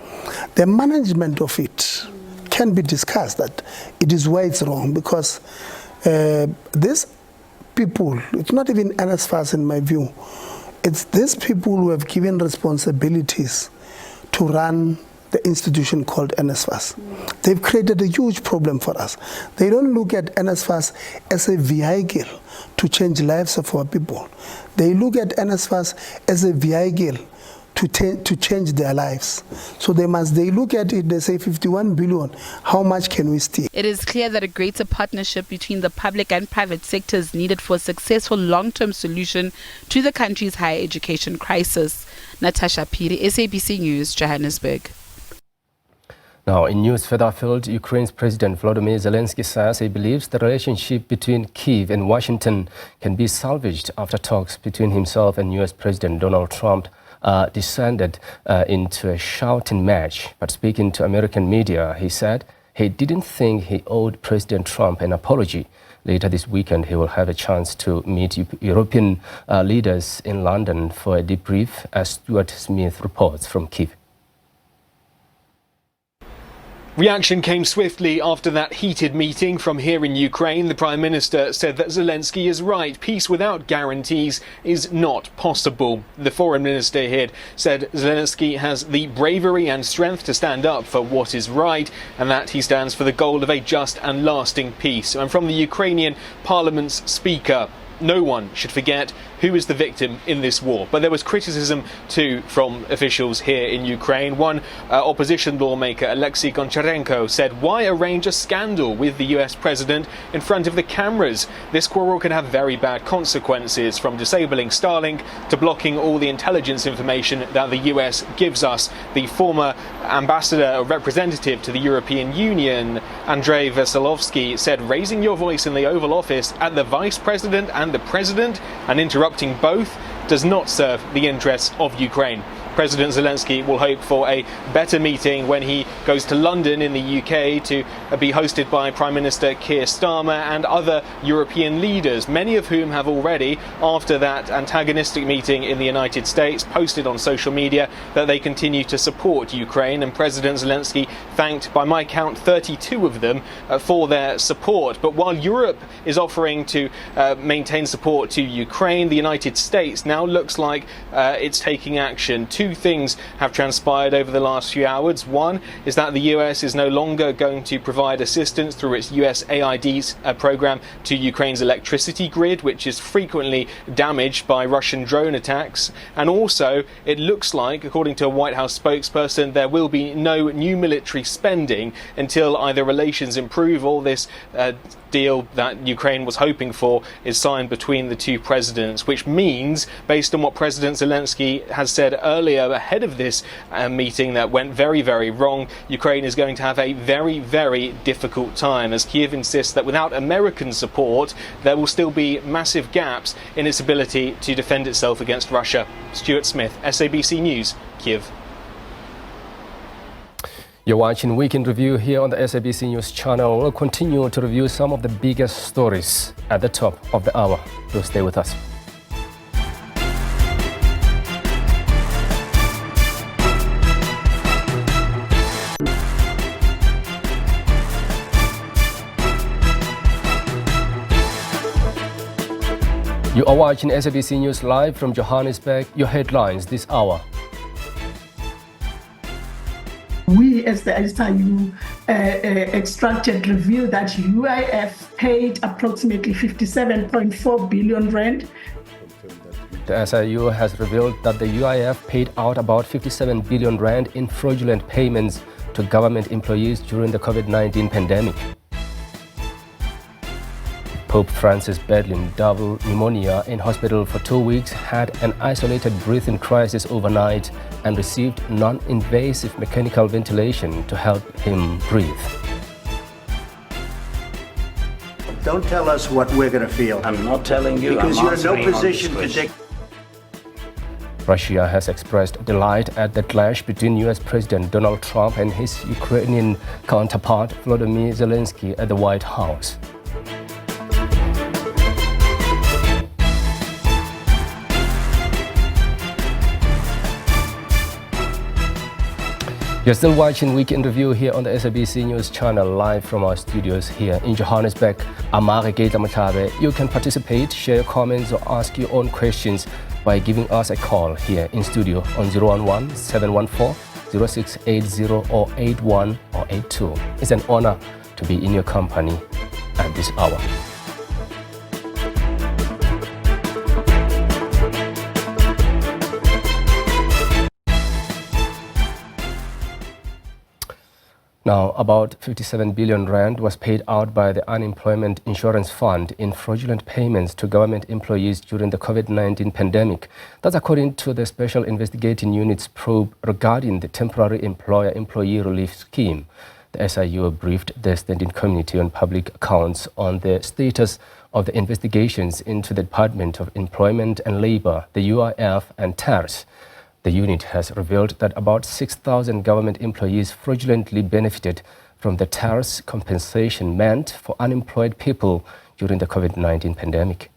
The management of it can be discussed, that it is where it's wrong, because these people, it's not even NSFAS in my view, it's these people who have given responsibilities to run the institution called NSFAS. They've created a huge problem for us. They don't look at NSFAS as a vehicle to change lives of our people. They look at NSFAS as a vehicle to change their lives. So they look at it, they say 51 billion, how much can we steal? It is clear that a greater partnership between the public and private sector is needed for a successful long-term solution to the country's higher education crisis. Natasha Piri, SABC News, Johannesburg. Now, in news further afield, Ukraine's President Volodymyr Zelensky says he believes the relationship between Kyiv and Washington can be salvaged after talks between himself and US President Donald Trump descended into a shouting match. But speaking to American media, he said he didn't think he owed President Trump an apology. Later this weekend, he will have a chance to meet European leaders in London for a debrief, as Stuart Smith reports from Kyiv. Reaction came swiftly after that heated meeting from here in Ukraine. The Prime Minister said that Zelensky is right. Peace without guarantees is not possible. The Foreign Minister here said Zelensky has the bravery and strength to stand up for what is right, and that he stands for the goal of a just and lasting peace. And from the Ukrainian Parliament's Speaker, no one should forget who is the victim in this war. But there was criticism too from officials here in Ukraine. One opposition lawmaker, Alexei Goncharenko, said, "Why arrange a scandal with the US president in front of the cameras? This quarrel can have very bad consequences, from disabling Starlink to blocking all the intelligence information that the US gives us." The former ambassador or representative to the European Union, Andrei Veselovsky, said, "Raising your voice in the Oval Office at the vice president and the president and interrupting both does not serve the interests of Ukraine." President Zelensky will hope for a better meeting when he goes to London in the UK to be hosted by Prime Minister Keir Starmer and other European leaders, many of whom have already, after that antagonistic meeting in the United States, posted on social media that they continue to support Ukraine. And President Zelensky thanked, by my count, 32 of them for their support. But while Europe is offering to maintain support to Ukraine, the United States now looks like it's taking action. Two things have transpired over the last few hours. One is that the US is no longer going to provide assistance through its USAID program to Ukraine's electricity grid, which is frequently damaged by Russian drone attacks. And also, it looks like, according to a White House spokesperson, there will be no new military spending until either relations improve or this deal that Ukraine was hoping for is signed between the two presidents, which means, based on what President Zelensky has said earlier ahead of this meeting that went very, very wrong, Ukraine is going to have a very, very difficult time, as Kyiv insists that without American support, there will still be massive gaps in its ability to defend itself against Russia. Stuart Smith, SABC News, Kyiv. You're watching Weekend Review here on the SABC News channel. We'll continue to review some of the biggest stories at the top of the hour. Do stay with us. You are watching SABC News live from Johannesburg. Your headlines this hour. We, as the SIU extracted, revealed that UIF paid approximately 57.4 billion rand. The SIU has revealed that the UIF paid out about 57 billion rand in fraudulent payments to government employees during the COVID-19 pandemic. Pope Francis, battling double pneumonia in hospital for 2 weeks, had an isolated breathing crisis overnight and received non-invasive mechanical ventilation to help him breathe. Don't tell us what we're going to feel. I'm not telling you. Because you're in no position to take. Russia has expressed delight at the clash between U.S. President Donald Trump and his Ukrainian counterpart Volodymyr Zelensky at the White House. You're still watching Weekend Review here on the SABC News Channel, live from our studios here in Johannesburg. You can participate, share your comments or ask your own questions by giving us a call here in studio on 011-714-0680 or 81 or 82. It's an honor to be in your company at this hour. Now, about 57 billion rand was paid out by the Unemployment Insurance Fund in fraudulent payments to government employees during the COVID-19 pandemic. That's according to the Special Investigating Unit's probe regarding the Temporary Employer-Employee Relief Scheme. The SIU briefed the Standing Committee on Public Accounts on the status of the investigations into the Department of Employment and Labour, the UIF and TARS. The unit has revealed that about 6,000 government employees fraudulently benefited from the TARS compensation meant for unemployed people during the COVID-19 pandemic.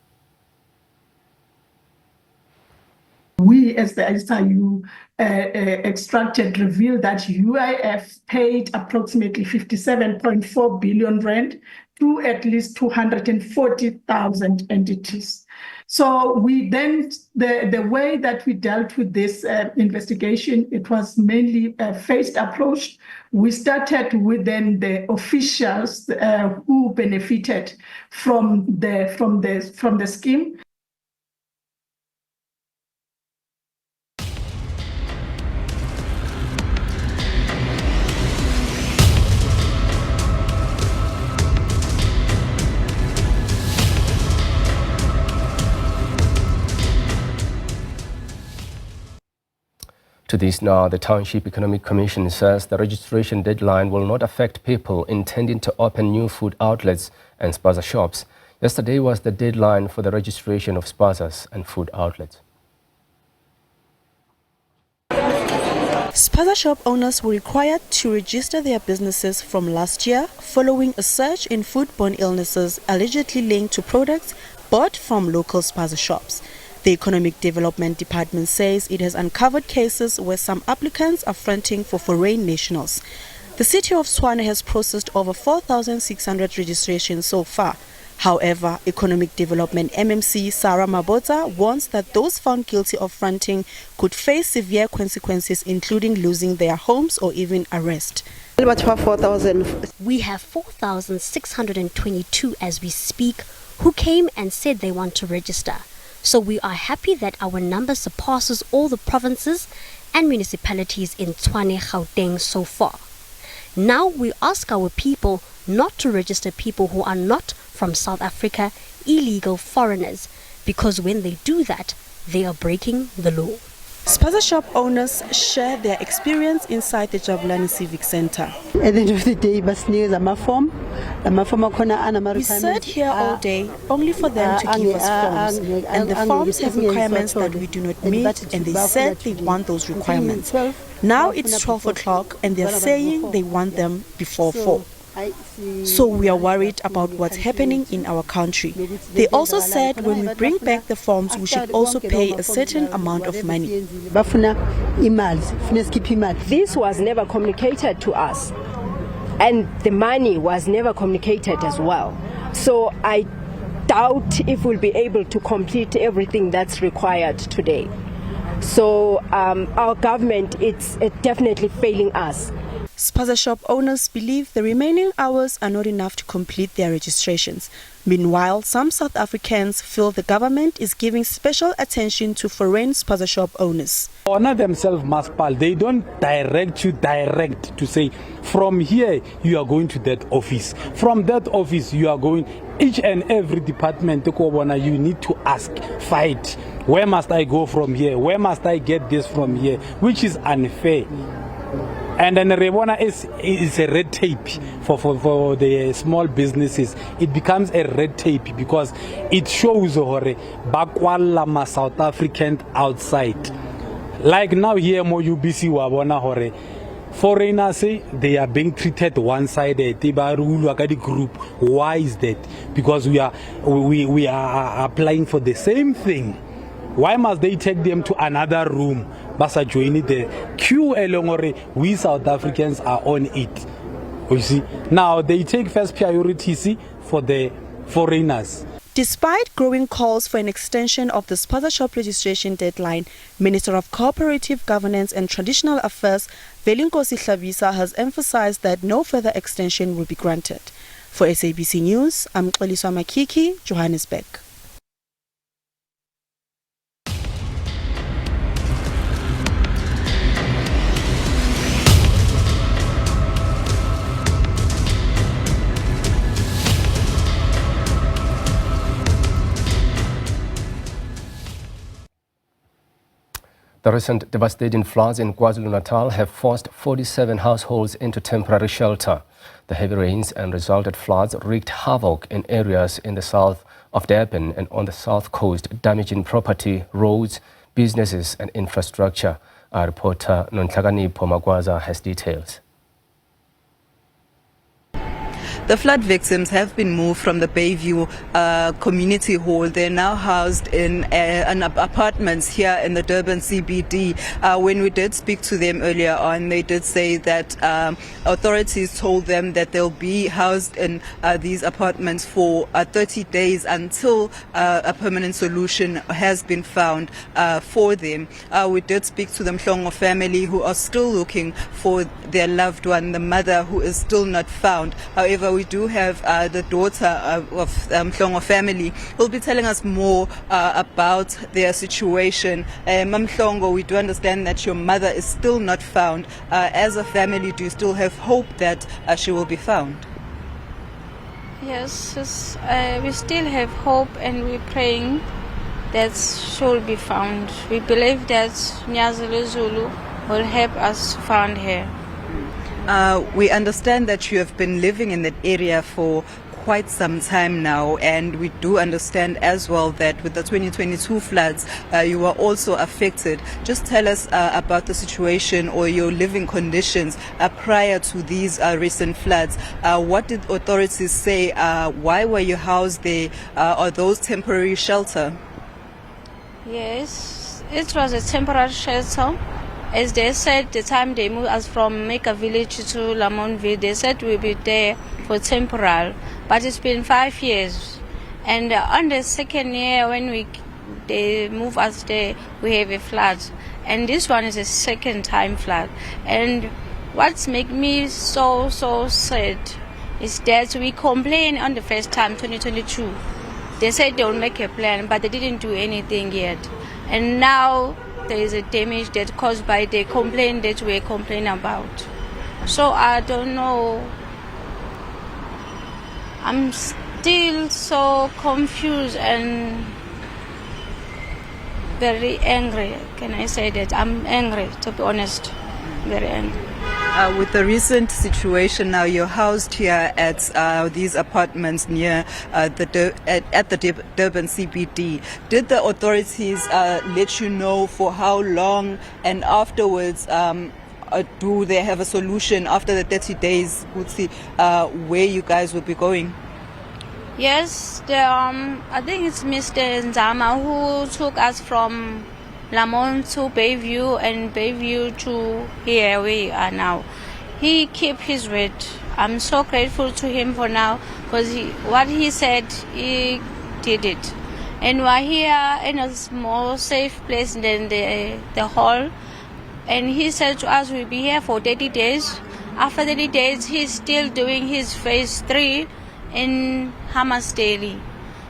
We, as the SIU extracted, revealed that UIF paid approximately 57.4 billion rand to at least 240,000 entities. So we then, the way that we dealt with this investigation, it was mainly a phased approach. We started with then the officials who benefited from the scheme. To this now, the Township Economic Commission says the registration deadline will not affect people intending to open new food outlets and Spaza shops. Yesterday was the deadline for the registration of Spazas and food outlets. Spaza shop owners were required to register their businesses from last year following a surge in foodborne illnesses allegedly linked to products bought from local Spaza shops. The Economic Development Department says it has uncovered cases where some applicants are fronting for foreign nationals. The city of Tshwane has processed over 4,600 registrations so far. However, Economic Development MMC Sarah Mabotsa warns that those found guilty of fronting could face severe consequences, including losing their homes or even arrest. We have 4,622 as we speak who came and said they want to register. So we are happy that our number surpasses all the provinces and municipalities in Tshwane, Gauteng so far. Now we ask our people not to register people who are not from South Africa, illegal foreigners, because when they do that, they are breaking the law. Spaza shop owners share their experience inside the Jabulani Civic Center. At the end of the day, we sat here all day only for them to give us forms, and the forms have requirements that we do not meet, and they said they want those requirements. Now it's 12 o'clock and they're saying they want them before 4. So we are worried about what's happening in our country. They also said when we bring back the forms, we should also pay a certain amount of money. This was never communicated to us, and the money was never communicated as well. So I doubt if we'll be able to complete everything that's required today. So our government, it's definitely failing us. Spaza shop owners believe the remaining hours are not enough to complete their registrations. Meanwhile, some South Africans feel the government is giving special attention to foreign Spaza shop owners. Honor themselves, Maspal. They don't direct you to say, from here you are going to that office. From that office you are going, each and every department you need to ask, fight. Where must I go from here? Where must I get this from here? Which is unfair. And then Rebona is a red tape for the small businesses. It becomes a red tape because it shows bakwala South Africans outside. Like now here more UBC wabona hore. Foreigners say they are being treated one-sided. Group. Why is that? Because we are applying for the same thing. Why must they take them to another room? Basa join the queue along, we South Africans are on it. You see, now they take first priority for the foreigners. Despite growing calls for an extension of the Spaza shop registration deadline, Minister of Cooperative Governance and Traditional Affairs, Velinkosi Hlabisa, has emphasized that no further extension will be granted. For SABC News, I'm Xolisa Makiki, Johannesburg. The recent devastating floods in KwaZulu-Natal have forced 47 households into temporary shelter. The heavy rains and resultant floods wreaked havoc in areas in the south of Durban and on the south coast, damaging property, roads, businesses and infrastructure. Our reporter Nontlakani Pomagwaza has details. The flood victims have been moved from the Bayview Community Hall. They're now housed in apartments here in the Durban CBD. When we did speak to them earlier on, they did say that authorities told them that they'll be housed in these apartments for 30 days until a permanent solution has been found for them. We did speak to the Mhlongo family, who are still looking for their loved one, the mother who is still not found. However, we do have the daughter of Mhlongo family who will be telling us more about their situation. Mhlongo, we do understand that your mother is still not found. As a family, do you still have hope that she will be found? Yes, we still have hope, and we're praying that she will be found. We believe that Nyazulu Zulu will help us find her. We understand that you have been living in that area for quite some time now, and we do understand as well that with the 2022 floods, you were also affected. Just tell us about the situation or your living conditions prior to these recent floods. What did authorities say? Why were you housed there? Are those temporary shelter? Yes, it was a temporary shelter. As they said, the time they moved us from Mecca village to Lamontville, they said we'll be there for temporal. But it's been 5 years. And on the second year, when they move us there, we have a flood. And this one is a second time flood. And what's make me so sad is that we complained on the first time, 2022. They said they will make a plan, but they didn't do anything yet. And now there is a damage that caused by the complaint that we're complaining about. So I don't know. I'm still so confused and very angry. Can I say that? I'm angry, to be honest. Very angry. With the recent situation now, you're housed here at these apartments near at the Durban CBD. Did the authorities let you know for how long, and afterwards do they have a solution after the 30 days? We'll see where you guys will be going. Yes, I think it's Mr. Nzama who took us from Lamont to Bayview and Bayview to here we are now. He kept his word. I'm so grateful to him for now, because what he said, he did it. And we're here in a more safe place than the hall. And he said to us we'll be here for 30 days After 30 days, he's still doing his phase 3 in Hammarsdale.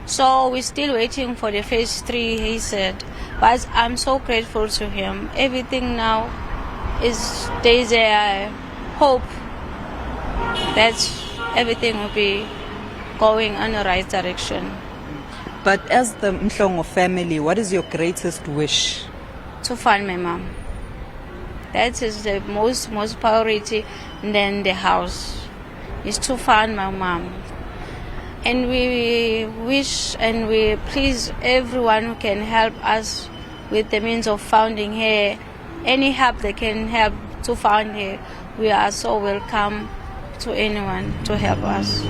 So we're still waiting for the phase 3, he said. But I'm so grateful to him. Everything now there's a hope that everything will be going in the right direction. But as the Mhlongo family, what is your greatest wish? To find my mom. That is the most priority. And then the house is to find my mom. And we wish and we please everyone who can help us with the means of finding her. Any help they can help to find her. We are so welcome to anyone to help us.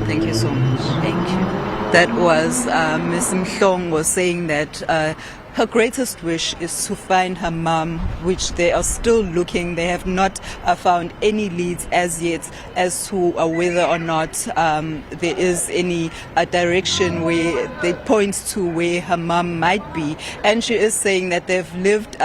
Thank you so much. Thank you. That was Ms. Mhlongo saying that her greatest wish is to find her mom, which they are still looking. They have not found any leads as yet as to whether or not there is any direction where they point to where her mom might be. And she is saying that they've lived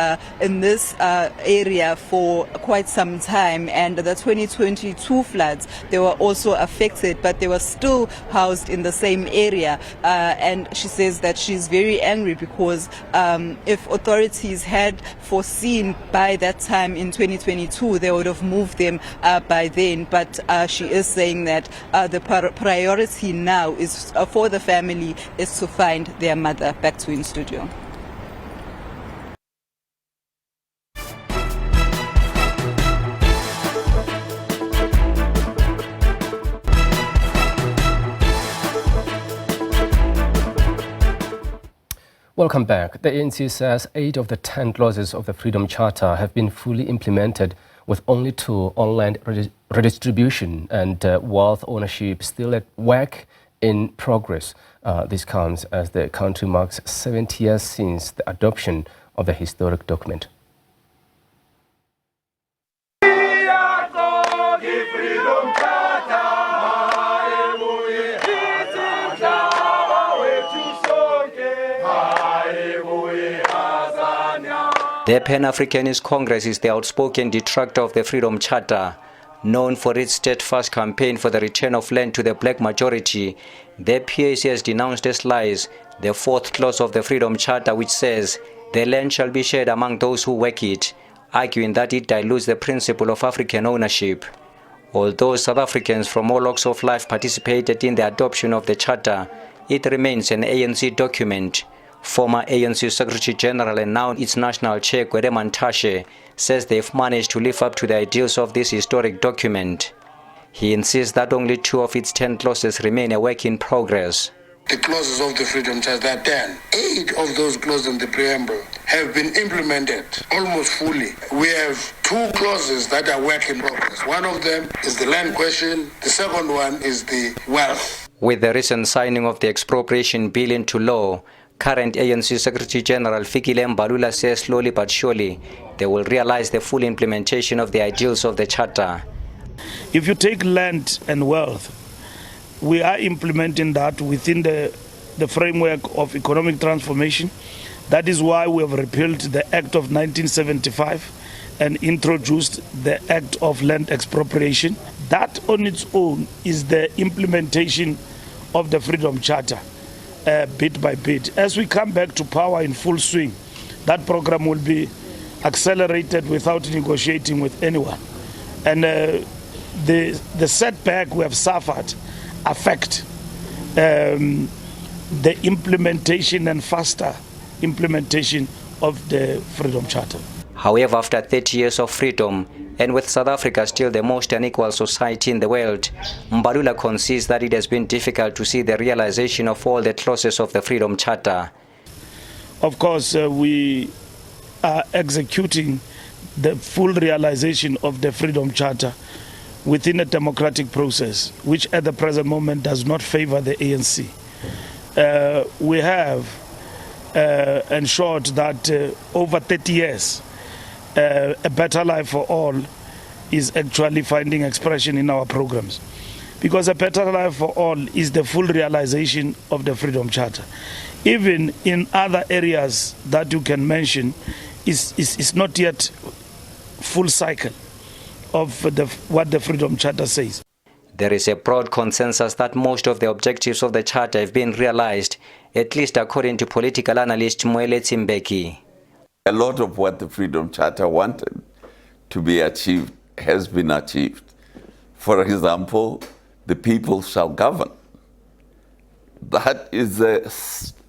in this area for quite some time, and the 2022 floods, they were also affected, but they were still housed in the same area. And she says that she's very angry because if authorities had foreseen by that time in 2022, they would have moved them by then. But she is saying that the priority now is for the family is to find their mother. Back to in studio. Welcome back. The ANC says 8 of the 10 clauses of the Freedom Charter have been fully implemented, with only 2 on land redistribution and wealth ownership still at work in progress. This comes as the country marks 70 years since the adoption of the historic document. The Pan-Africanist Congress is the outspoken detractor of the Freedom Charter. Known for its steadfast campaign for the return of land to the black majority, the PAC has denounced as lies the 4th clause of the Freedom Charter, which says the land shall be shared among those who work it, arguing that it dilutes the principle of African ownership. Although South Africans from all walks of life participated in the adoption of the Charter, it remains an ANC document. Former ANC Secretary General and now its National Chair, Dr Manyatsa, says they've managed to live up to the ideals of this historic document. He insists that only 2 of its 10 clauses remain a work in progress. The clauses of the Freedom Charter, there are 10. 8 of those clauses in the preamble have been implemented almost fully. We have 2 clauses that are work in progress. One of them is the land question. The second one is the wealth. With the recent signing of the expropriation bill into law, current ANC Secretary General Fikile Mbalula says slowly but surely they will realize the full implementation of the ideals of the Charter. If you take land and wealth, we are implementing that within the framework of economic transformation. That is why we have repealed the Act of 1975 and introduced the Act of Land Expropriation. That on its own is the implementation of the Freedom Charter. Bit by bit. As we come back to power in full swing, that program will be accelerated without negotiating with anyone. And the setback we have suffered affect the implementation and faster implementation of the Freedom Charter. However, after 30 years of freedom, and with South Africa still the most unequal society in the world, Mbalula concedes that it has been difficult to see the realization of all the clauses of the Freedom Charter. Of course, we are executing the full realization of the Freedom Charter within a democratic process, which at the present moment does not favor the ANC. We have ensured that over 30 years, a better life for all is actually finding expression in our programs. Because a better life for all is the full realization of the Freedom Charter. Even in other areas that you can mention, is not yet full cycle of what the Freedom Charter says. There is a broad consensus that most of the objectives of the Charter have been realized, at least according to political analyst Moeletsi Mbeki. A lot of what the Freedom Charter wanted to be achieved has been achieved. For example, the people shall govern. That is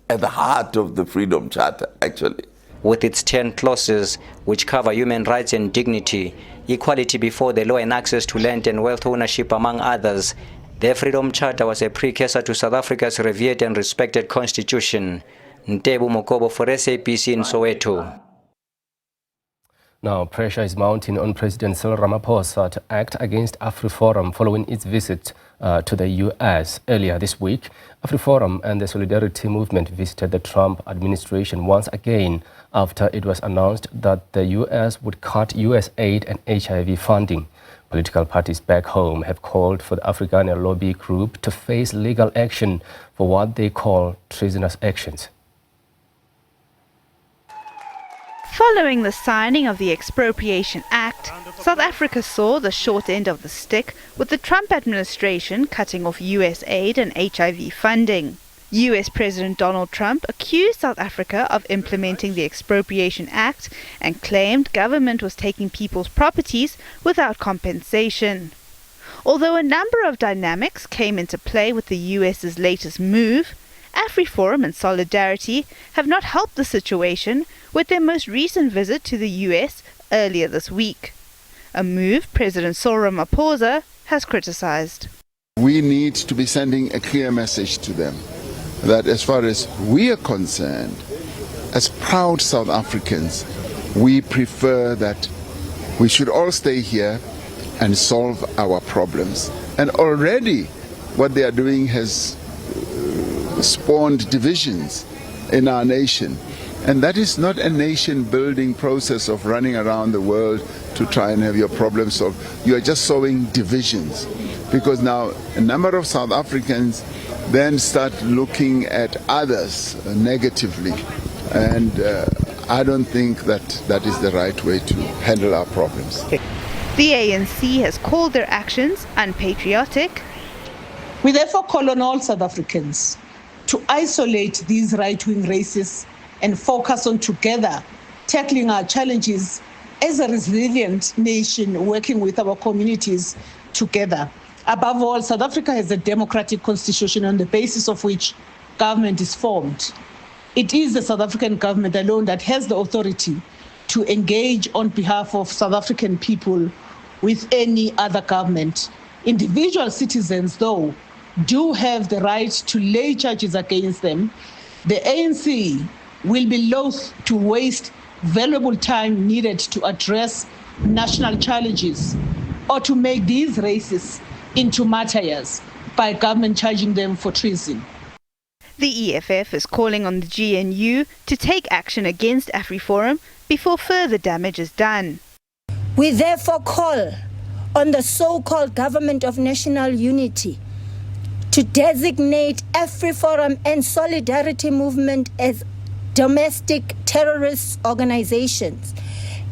at the heart of the Freedom Charter, actually. With its 10 clauses, which cover human rights and dignity, equality before the law and access to land and wealth ownership, among others, the Freedom Charter was a precursor to South Africa's revered and respected constitution. Ntebu Mokobo for SABC in Soweto. Now, pressure is mounting on President Cyril Ramaphosa to act against AfriForum following its visit to the U.S. Earlier this week, AfriForum and the Solidarity Movement visited the Trump administration once again after it was announced that the U.S. would cut U.S. aid and HIV funding. Political parties back home have called for the Afrikaner lobby group to face legal action for what they call treasonous actions. Following the signing of the Expropriation Act, South Africa saw the short end of the stick with the Trump administration cutting off US aid and HIV funding. US President Donald Trump accused South Africa of implementing the Expropriation Act and claimed government was taking people's properties without compensation. Although a number of dynamics came into play with the US's latest move, AfriForum and Solidarity have not helped the situation with their most recent visit to the US earlier this week, a move President Cyril Ramaphosa has criticized. We need to be sending a clear message to them that as far as we are concerned, as proud South Africans, we prefer that we should all stay here and solve our problems. And already what they are doing has spawned divisions in our nation. And that is not a nation-building process of running around the world to try and have your problems solved. You are just sowing divisions. Because now a number of South Africans then start looking at others negatively. And I don't think that that is the right way to handle our problems. The ANC has called their actions unpatriotic. We therefore call on all South Africans to isolate these right-wing racists and focus on together tackling our challenges as a resilient nation working with our communities together. Above all, South Africa has a democratic constitution on the basis of which government is formed. It is the South African government alone that has the authority to engage on behalf of South African people with any other government. Individual citizens, though, do have the right to lay charges against them. The ANC will be loath to waste valuable time needed to address national challenges or to make these racists into martyrs by government charging them for treason. The EFF is calling on the GNU to take action against AfriForum before further damage is done. We therefore call on the so-called Government of National Unity to designate AfriForum and Solidarity Movement as domestic terrorist organizations,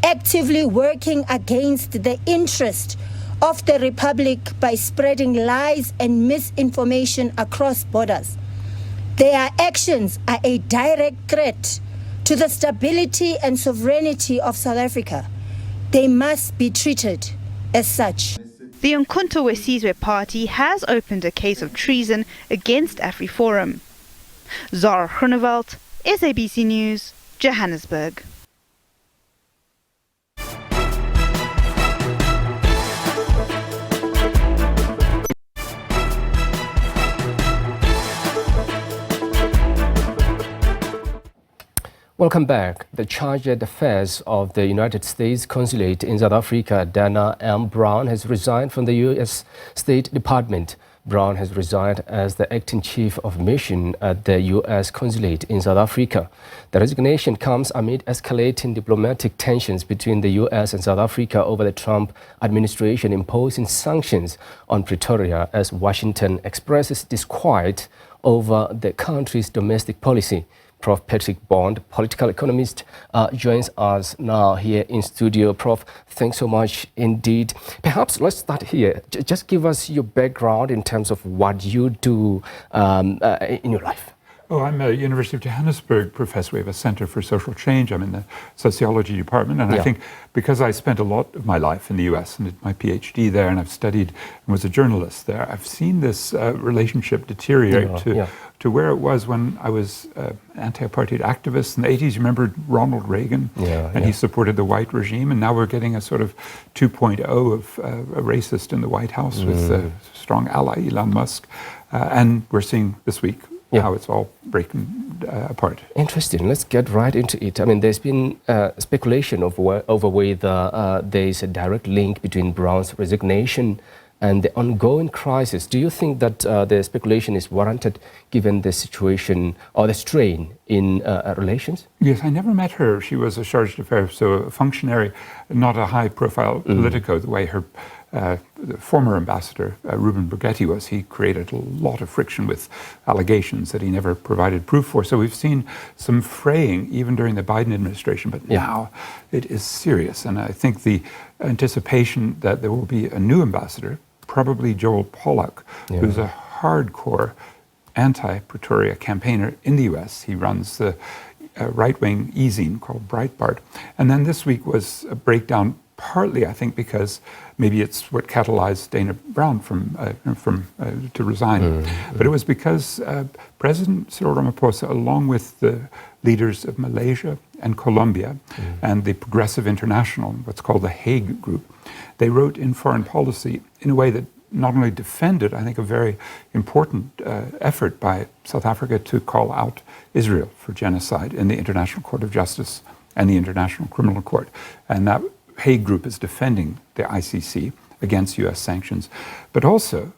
actively working against the interest of the Republic by spreading lies and misinformation across borders. Their actions are a direct threat to the stability and sovereignty of South Africa. They must be treated as such. The Umkhonto we Sizwe party has opened a case of treason against AfriForum. Zara Groenewald, SABC News, Johannesburg. Welcome back. The charge d'affaires of the United States Consulate in South Africa, Dana M. Brown, has resigned from the U.S. State Department. Brown has resigned as the acting chief of mission at the U.S. Consulate in South Africa. The resignation comes amid escalating diplomatic tensions between the U.S. and South Africa over the Trump administration imposing sanctions on Pretoria as Washington expresses disquiet over the country's domestic policy. Prof. Patrick Bond, political economist, joins us now here in studio. Prof, thanks so much indeed. Perhaps let's start here. Just give us your background in terms of what you do in your life. Oh, I'm a University of Johannesburg professor. We have a Center for Social Change. I'm in the sociology department. And I think because I spent a lot of my life in the US and did my PhD there, and I've studied and was a journalist there, I've seen this relationship deteriorate to where it was when I was an anti-apartheid activist in the 80s. You remember Ronald Reagan? He supported the white regime. And now we're getting a sort of 2.0 of a racist in the White House with a strong ally, Elon Musk. And we're seeing this week how it's all breaking apart. Interesting. Let's get right into it. I mean, there's been speculation over whether there is a direct link between Brown's resignation and the ongoing crisis. Do you think that the speculation is warranted given the situation or the strain in relations? Yes, I never met her. She was a charge d'affaires, so a functionary, not a high-profile politico, the way her the former ambassador, Ruben Burgetti, was. He created a lot of friction with allegations that he never provided proof for. So we've seen some fraying even during the Biden administration, but now it is serious. And I think the anticipation that there will be a new ambassador, probably Joel Pollak, who's a hardcore anti-Pretoria campaigner in the US. He runs the right-wing e-zine called Breitbart. And then this week was a breakdown, partly, I think, because maybe it's what catalyzed Dana Brown to resign. But it was because President Cyril Ramaphosa, along with the leaders of Malaysia and Colombia and the Progressive International, what's called the Hague Group, they wrote in foreign policy in a way that not only defended, I think, a very important effort by South Africa to call out Israel for genocide in the International Court of Justice and the International Criminal Court. And that Hague Group is defending the ICC against US sanctions. But also,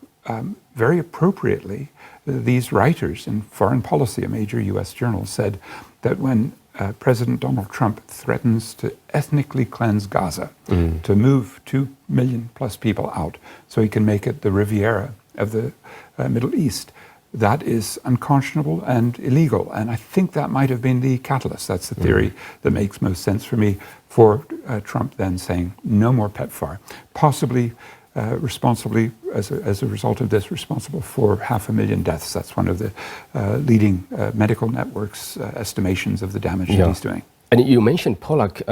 very appropriately, these writers in Foreign Policy, a major US journal, said that when President Donald Trump threatens to ethnically cleanse Gaza, to move 2 million plus people out so he can make it the Riviera of the Middle East, that is unconscionable and illegal. And I think that might have been the catalyst. That's the theory that makes most sense for me, for Trump then saying no more PEPFAR, possibly responsibly, as a result of this, responsible for 500,000 deaths. That's one of the leading medical networks' estimations of the damage that he's doing. And you mentioned Pollak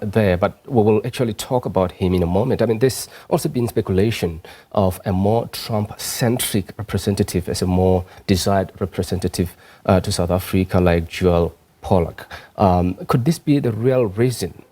there, but we will actually talk about him in a moment. I mean, there's also been speculation of a more Trump-centric representative as a more desired representative to South Africa, like Joel Pollak. Could this be the real reason?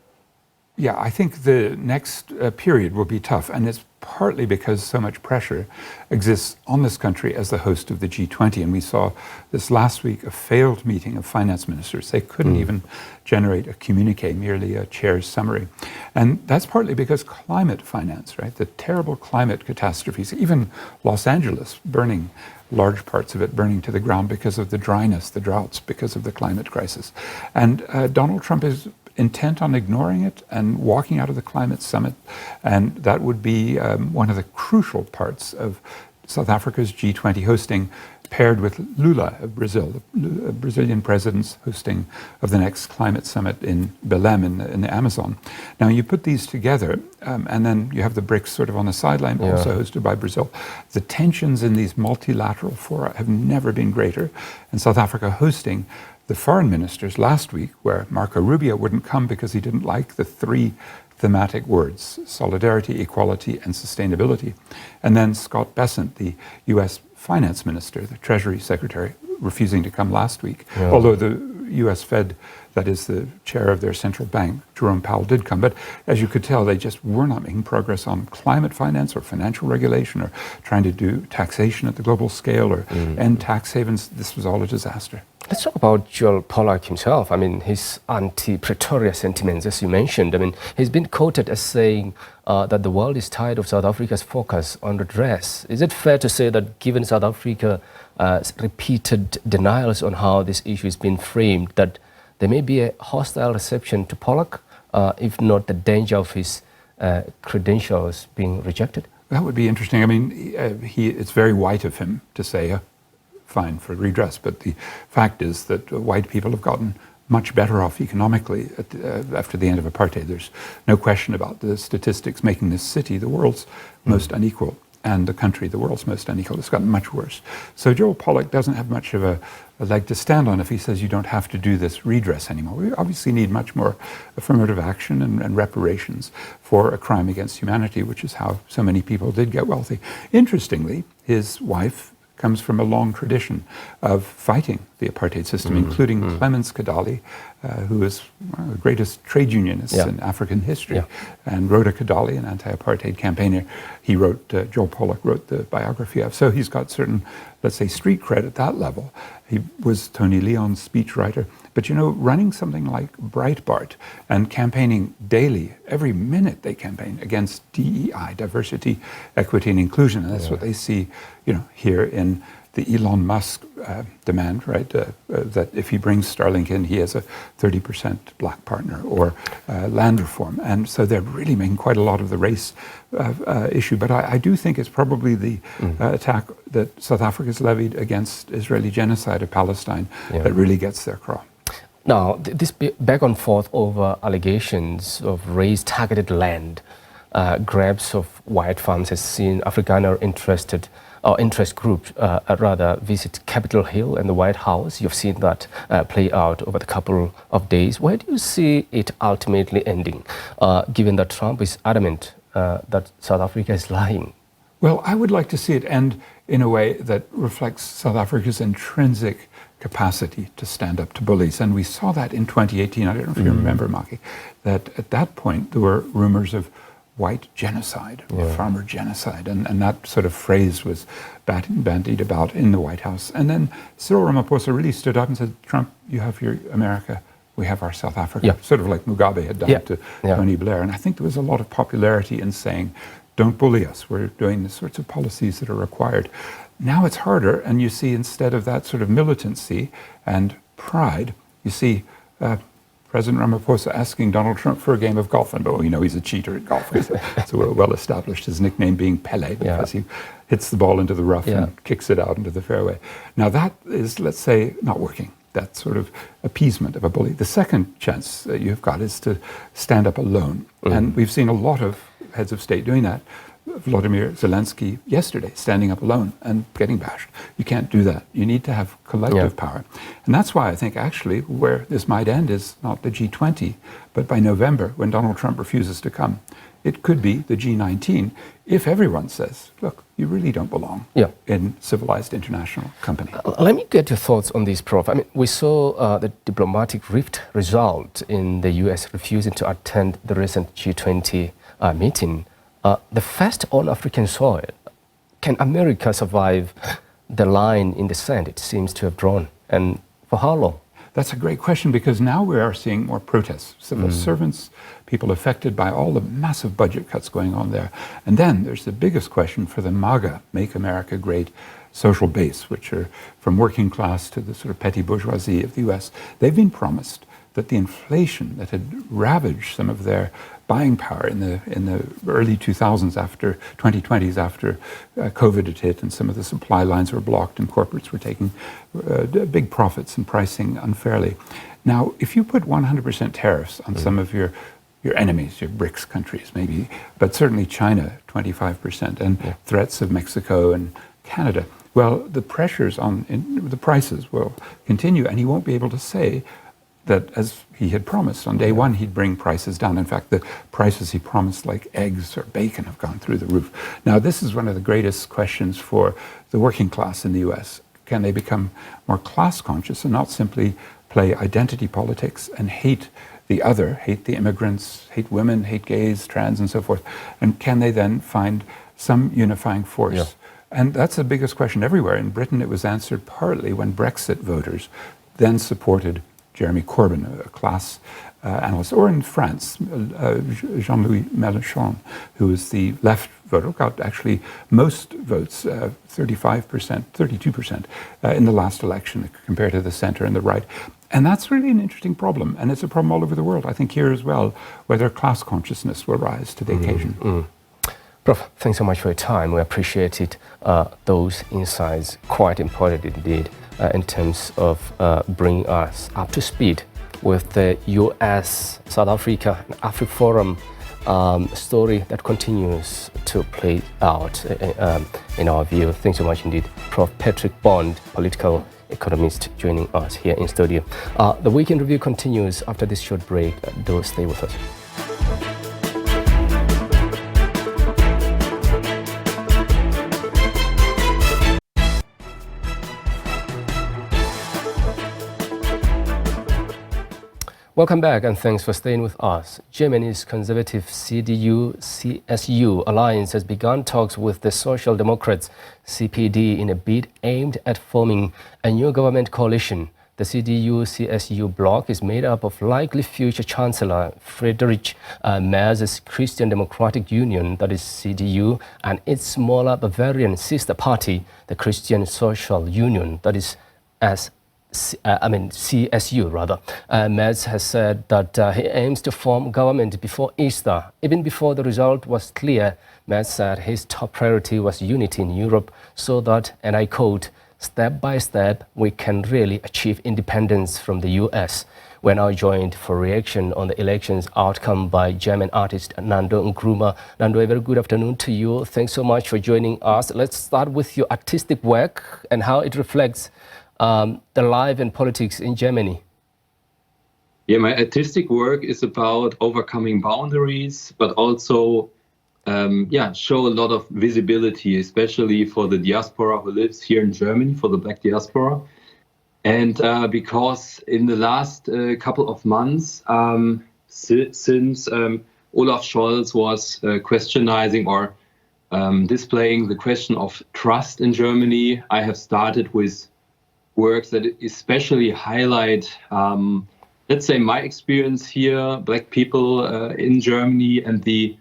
Yeah, I think the next period will be tough, and it's partly because so much pressure exists on this country as the host of the G20. And we saw this last week a failed meeting of finance ministers. They couldn't even generate a communique, merely a chair's summary. And that's partly because climate finance, right? The terrible climate catastrophes, even Los Angeles burning, large parts of it burning to the ground because of the dryness, the droughts, because of the climate crisis. And Donald Trump is intent on ignoring it and walking out of the climate summit. And that would be one of the crucial parts of South Africa's G20 hosting, paired with Lula of Brazil, the Brazilian president's hosting of the next climate summit in Belém in the Amazon. Now you put these together, and then you have the BRICS sort of on the sideline, also hosted by Brazil. The tensions in these multilateral fora have never been greater. And South Africa hosting the foreign ministers last week, where Marco Rubio wouldn't come because he didn't like the 3 thematic words: solidarity, equality, and sustainability. And then Scott Bessent, the U.S. finance minister, the Treasury secretary, refusing to come last week. Although the U.S. Fed, that is the chair of their central bank, Jerome Powell, did come. But as you could tell, they just were not making progress on climate finance or financial regulation or trying to do taxation at the global scale or end tax havens. This was all a disaster. Let's talk about Joel Pollak himself. I mean, his anti-Pretoria sentiments, as you mentioned. I mean, he's been quoted as saying that the world is tired of South Africa's focus on redress. Is it fair to say that given South Africa's repeated denials on how this issue has been framed, that there may be a hostile reception to Pollak, if not the danger of his credentials being rejected? That would be interesting. I mean, it's very white of him to say fine for redress, but the fact is that white people have gotten much better off economically after the end of apartheid. There's no question about the statistics making this city the world's most unequal, and the country the world's most unequal. It's gotten much worse. So Joel Pollak doesn't have much of a leg to stand on if he says you don't have to do this redress anymore. We obviously need much more affirmative action and reparations for a crime against humanity, which is how so many people did get wealthy. Interestingly, his wife comes from a long tradition of fighting the apartheid system, including Clemens Kadali, who is one of the greatest trade unionists in African history, and Rhoda Kadali, an anti-apartheid campaigner. He wrote, Joel Pollak wrote the biography of. So he's got certain, let's say, street cred at that level. He was Tony Leon's speechwriter. But you know, running something like Breitbart and campaigning daily, every minute they campaign against DEI, diversity, equity, and inclusion. And that's what they see, you know, here in the Elon Musk demand, right? That if he brings Starlink in, he has a 30% black partner, or land reform. And so they're really making quite a lot of the race issue. But I do think it's probably the attack that South Africa's levied against Israeli genocide of Palestine that really gets their craw. Now, this back and forth over allegations of race-targeted land grabs of white farms has seen Afrikaner interest groups visit Capitol Hill and the White House. You've seen that play out over the couple of days. Where do you see it ultimately ending, given that Trump is adamant that South Africa is lying? Well, I would like to see it end in a way that reflects South Africa's intrinsic capacity to stand up to bullies. And we saw that in 2018. I don't know if you remember, Maki, that at that point there were rumors of white genocide, farmer genocide, and that sort of phrase was bandied about in the White House. And then Cyril Ramaphosa really stood up and said, Trump, you have your America, we have our South Africa, sort of like Mugabe had done to Tony Blair. And I think there was a lot of popularity in saying, don't bully us, we're doing the sorts of policies that are required. Now it's harder, and you see, instead of that sort of militancy and pride, you see President Ramaphosa asking Donald Trump for a game of golf. And we know he's a cheater at golf. It's well established, his nickname being Pele, because he hits the ball into the rough and kicks it out into the fairway. Now that is, let's say, not working. That sort of appeasement of a bully. The second chance you've got is to stand up alone. And we've seen a lot of heads of state doing that. Volodymyr Zelensky yesterday standing up alone and getting bashed. You can't do that. You need to have collective power. And that's why I think actually where this might end is not the G20, but by November, when Donald Trump refuses to come, it could be the G19 if everyone says, look, you really don't belong in civilized international company. Let me get your thoughts on this, Prof. I mean, we saw the diplomatic rift result in the US refusing to attend the recent G20 meeting. The first on African soil. Can America survive the line in the sand it seems to have drawn? And for how long? That's a great question, because now we are seeing more protests. Civil servants, people affected by all the massive budget cuts going on there. And then there's the biggest question for the MAGA, Make America Great, social base, which are from working class to the sort of petty bourgeoisie of the US. They've been promised that the inflation that had ravaged some of their buying power in the early 2000s, after 2020s, after COVID had hit and some of the supply lines were blocked and corporates were taking big profits and pricing unfairly. Now, if you put 100% tariffs on some of your enemies, your BRICS countries maybe, but certainly China, 25%, and threats of Mexico and Canada, well, the pressures on the prices will continue, and he won't be able to say that, as he had promised on day one, he'd bring prices down. In fact, the prices he promised, like eggs or bacon, have gone through the roof. Now, this is one of the greatest questions for the working class in the US. Can they become more class conscious and not simply play identity politics and hate the other, hate the immigrants, hate women, hate gays, trans, and so forth? And can they then find some unifying force? And that's the biggest question everywhere. In Britain, it was answered partly when Brexit voters then supported Jeremy Corbyn, a class analyst, or in France, Jean-Louis Mélenchon, who is the left voter, got actually most votes, 35%, 32% in the last election compared to the center and the right. And that's really an interesting problem, and it's a problem all over the world. I think here as well, whether class consciousness will rise to the occasion. Prof, thanks so much for your time. We appreciate it. Those insights, quite important indeed, in terms of bringing us up to speed with the US, South Africa, and AfriForum story that continues to play out in our view. Thanks so much indeed. Prof. Patrick Bond, political economist, joining us here in studio. The Weekend Review continues after this short break. Do stay with us. Welcome back and thanks for staying with us. Germany's conservative CDU-CSU alliance has begun talks with the Social Democrats CPD in a bid aimed at forming a new government coalition. The CDU-CSU bloc is made up of likely future Chancellor Friedrich Merz's Christian Democratic Union, that is CDU, and its smaller Bavarian sister party, the Christian Social Union, that is CSU rather. Merz has said that he aims to form government before Easter. Even before the result was clear, Merz said his top priority was unity in Europe so that, and I quote, "Step by step, we can really achieve independence from the US." We're now joined for reaction on the election's outcome by German artist Nando Nkrumah. Nando, a very good afternoon to you. Thanks so much for joining us. Let's start with your artistic work and how it reflects the life and politics in Germany. Yeah, my artistic work is about overcoming boundaries, but also show a lot of visibility, especially for the diaspora who lives here in Germany, for the Black diaspora. And because in the last couple of months, since Olaf Scholz was questioning or displaying the question of trust in Germany, I have started with works that especially highlight, let's say, my experience here, Black people in Germany, and the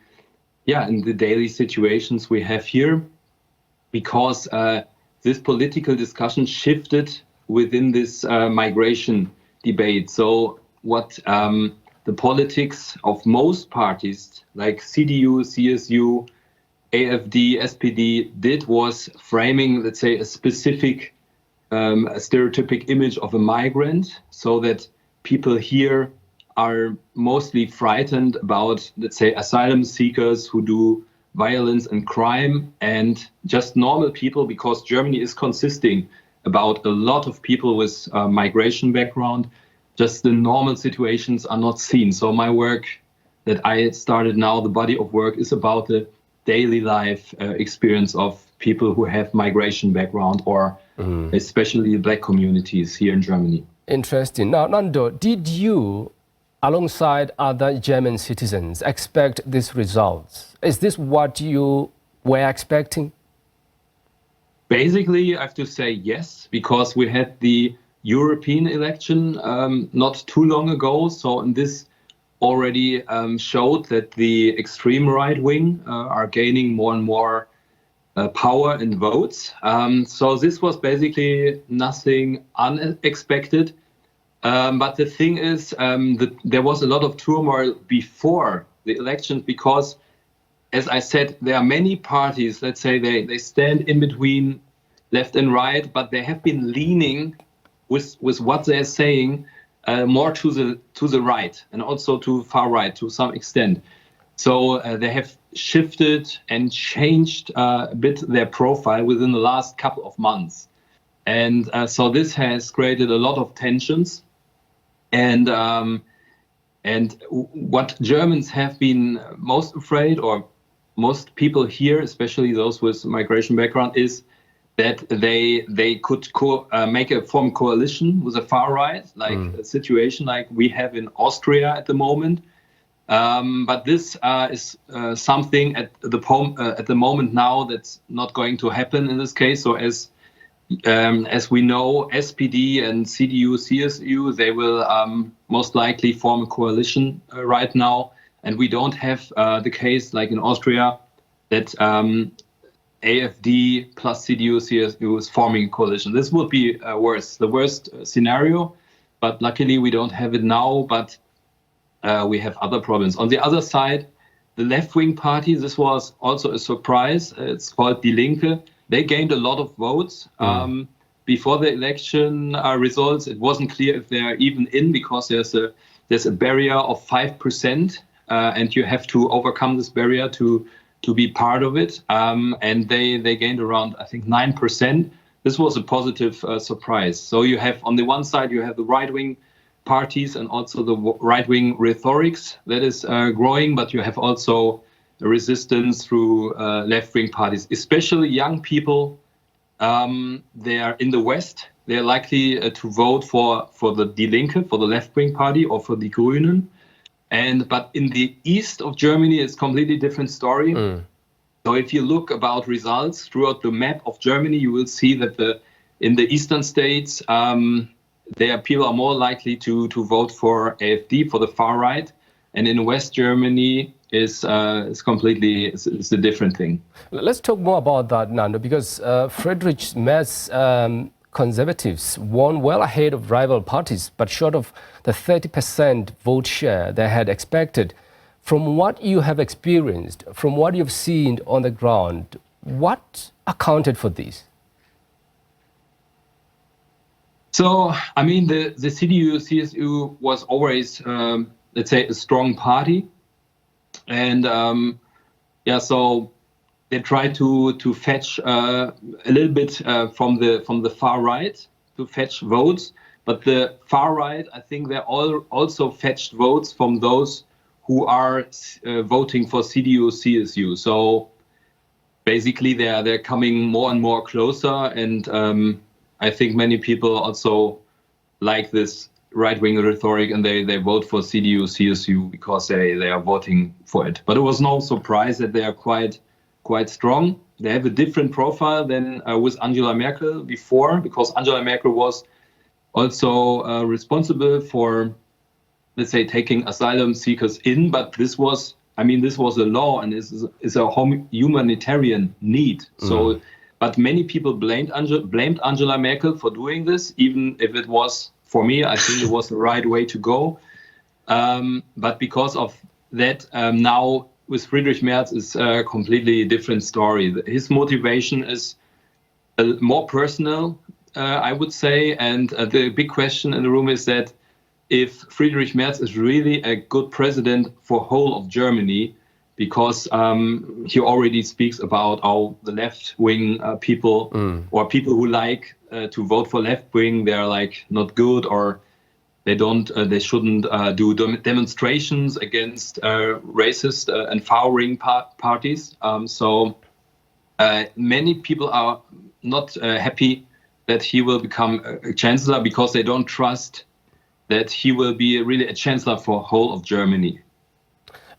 daily situations we have here, because this political discussion shifted within this migration debate. So what the politics of most parties like CDU, CSU, AfD, SPD did was framing, let's say, a specific a stereotypic image of a migrant, so that people here are mostly frightened about, let's say, asylum seekers who do violence and crime, and just normal people, because Germany is consisting about a lot of people with migration background. Just the normal situations are not seen. So my work that I started now, the body of work, is about the daily life experience of people who have migration background, or especially Black communities here in Germany. Interesting. Now, Nando, did you, alongside other German citizens, expect these results? Is this what you were expecting? Basically, I have to say yes, because we had the European election not too long ago. So in this already showed that the extreme right wing are gaining more and more power and votes. So this was basically nothing unexpected. But the thing is that there was a lot of turmoil before the election, because, as I said, there are many parties, let's say they stand in between left and right, but they have been leaning with what they're saying more to the right, and also to far right to some extent. So they have shifted and changed a bit their profile within the last couple of months. And so this has created a lot of tensions. And what Germans have been most afraid, or most people here, especially those with migration background, is that they could form a coalition with the far right, like a situation like we have in Austria at the moment. But this is something at the moment now that's not going to happen in this case. So as we know, SPD and CDU, CSU, they will most likely form a coalition right now. And we don't have the case like in Austria that AfD plus CDU, CSU is forming a coalition. This would be the worst scenario. But luckily we don't have it now, but we have other problems. On the other side, the left-wing party, this was also a surprise. It's called Die Linke. They gained a lot of votes. Before the election results, it wasn't clear if they're even in, because there's a barrier of 5%, and you have to overcome this barrier to be part of it. And they gained around, I think, 9%. This was a positive surprise. So you have, on the one side, you have the right-wing parties and also the right-wing rhetorics that is growing, but you have also a resistance through left-wing parties, especially young people. They are in the West. They are likely to vote for the Die Linke, for the left-wing party, or for Die Grünen. But in the east of Germany, it's a completely different story. So if you look about results throughout the map of Germany, you will see that in the eastern states, people are more likely to vote for AfD, for the far right, and in West Germany is completely it's a different thing. Let's talk more about that, Nando, because Friedrich Merz's Conservatives won well ahead of rival parties, but short of the 30% vote share they had expected. From what you have experienced, from what you've seen on the ground, what accounted for this? So, I mean, the CDU-CSU was always, let's say, a strong party. And so they tried to fetch a little bit from the far right to fetch votes. But the far right, I think they also fetched votes from those who are voting for CDU-CSU. So basically, they're coming more and more closer, and I think many people also like this right-wing rhetoric, and they vote for CDU-CSU because they are voting for it. But it was no surprise that they are quite strong. They have a different profile than with Angela Merkel before, because Angela Merkel was also responsible for, let's say, taking asylum seekers in. But this was a law, and is a humanitarian need. So, but many people blamed Angela Merkel for doing this, even if it was, for me, I think it was the right way to go. But because of that, now with Friedrich Merz is a completely different story. His motivation is more personal, I would say. And the big question in the room is that if Friedrich Merz is really a good president for whole of Germany, because he already speaks about how the left-wing people or people who like to vote for left-wing, they are like not good, or they shouldn't do demonstrations against racist and far-wing parties. So many people are not happy that he will become a chancellor, because they don't trust that he will be really a chancellor for whole of Germany.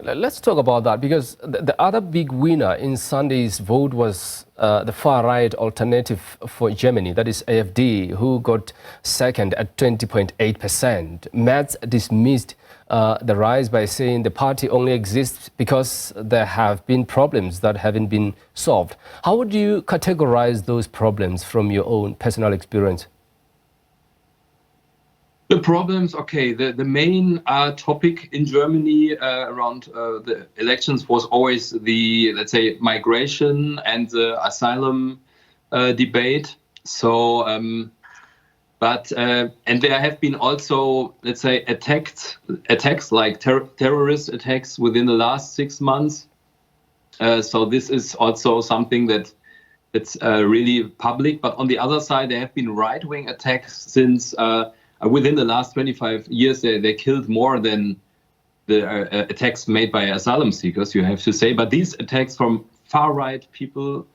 Let's talk about that, because the other big winner in Sunday's vote was the far-right alternative for Germany, that is AfD, who got second at 20.8%. Merz dismissed the rise by saying the party only exists because there have been problems that haven't been solved. How would you categorize those problems from your own personal experience? The problems, okay, the main topic in Germany around the elections was always the, let's say, migration and the asylum debate. So, and there have been also, let's say, attacks like terrorist attacks within the last 6 months. So this is also something that's really public. But on the other side, there have been right-wing attacks since within the last 25 years. They killed more than the attacks made by asylum seekers, you have to say. But these attacks from far-right people,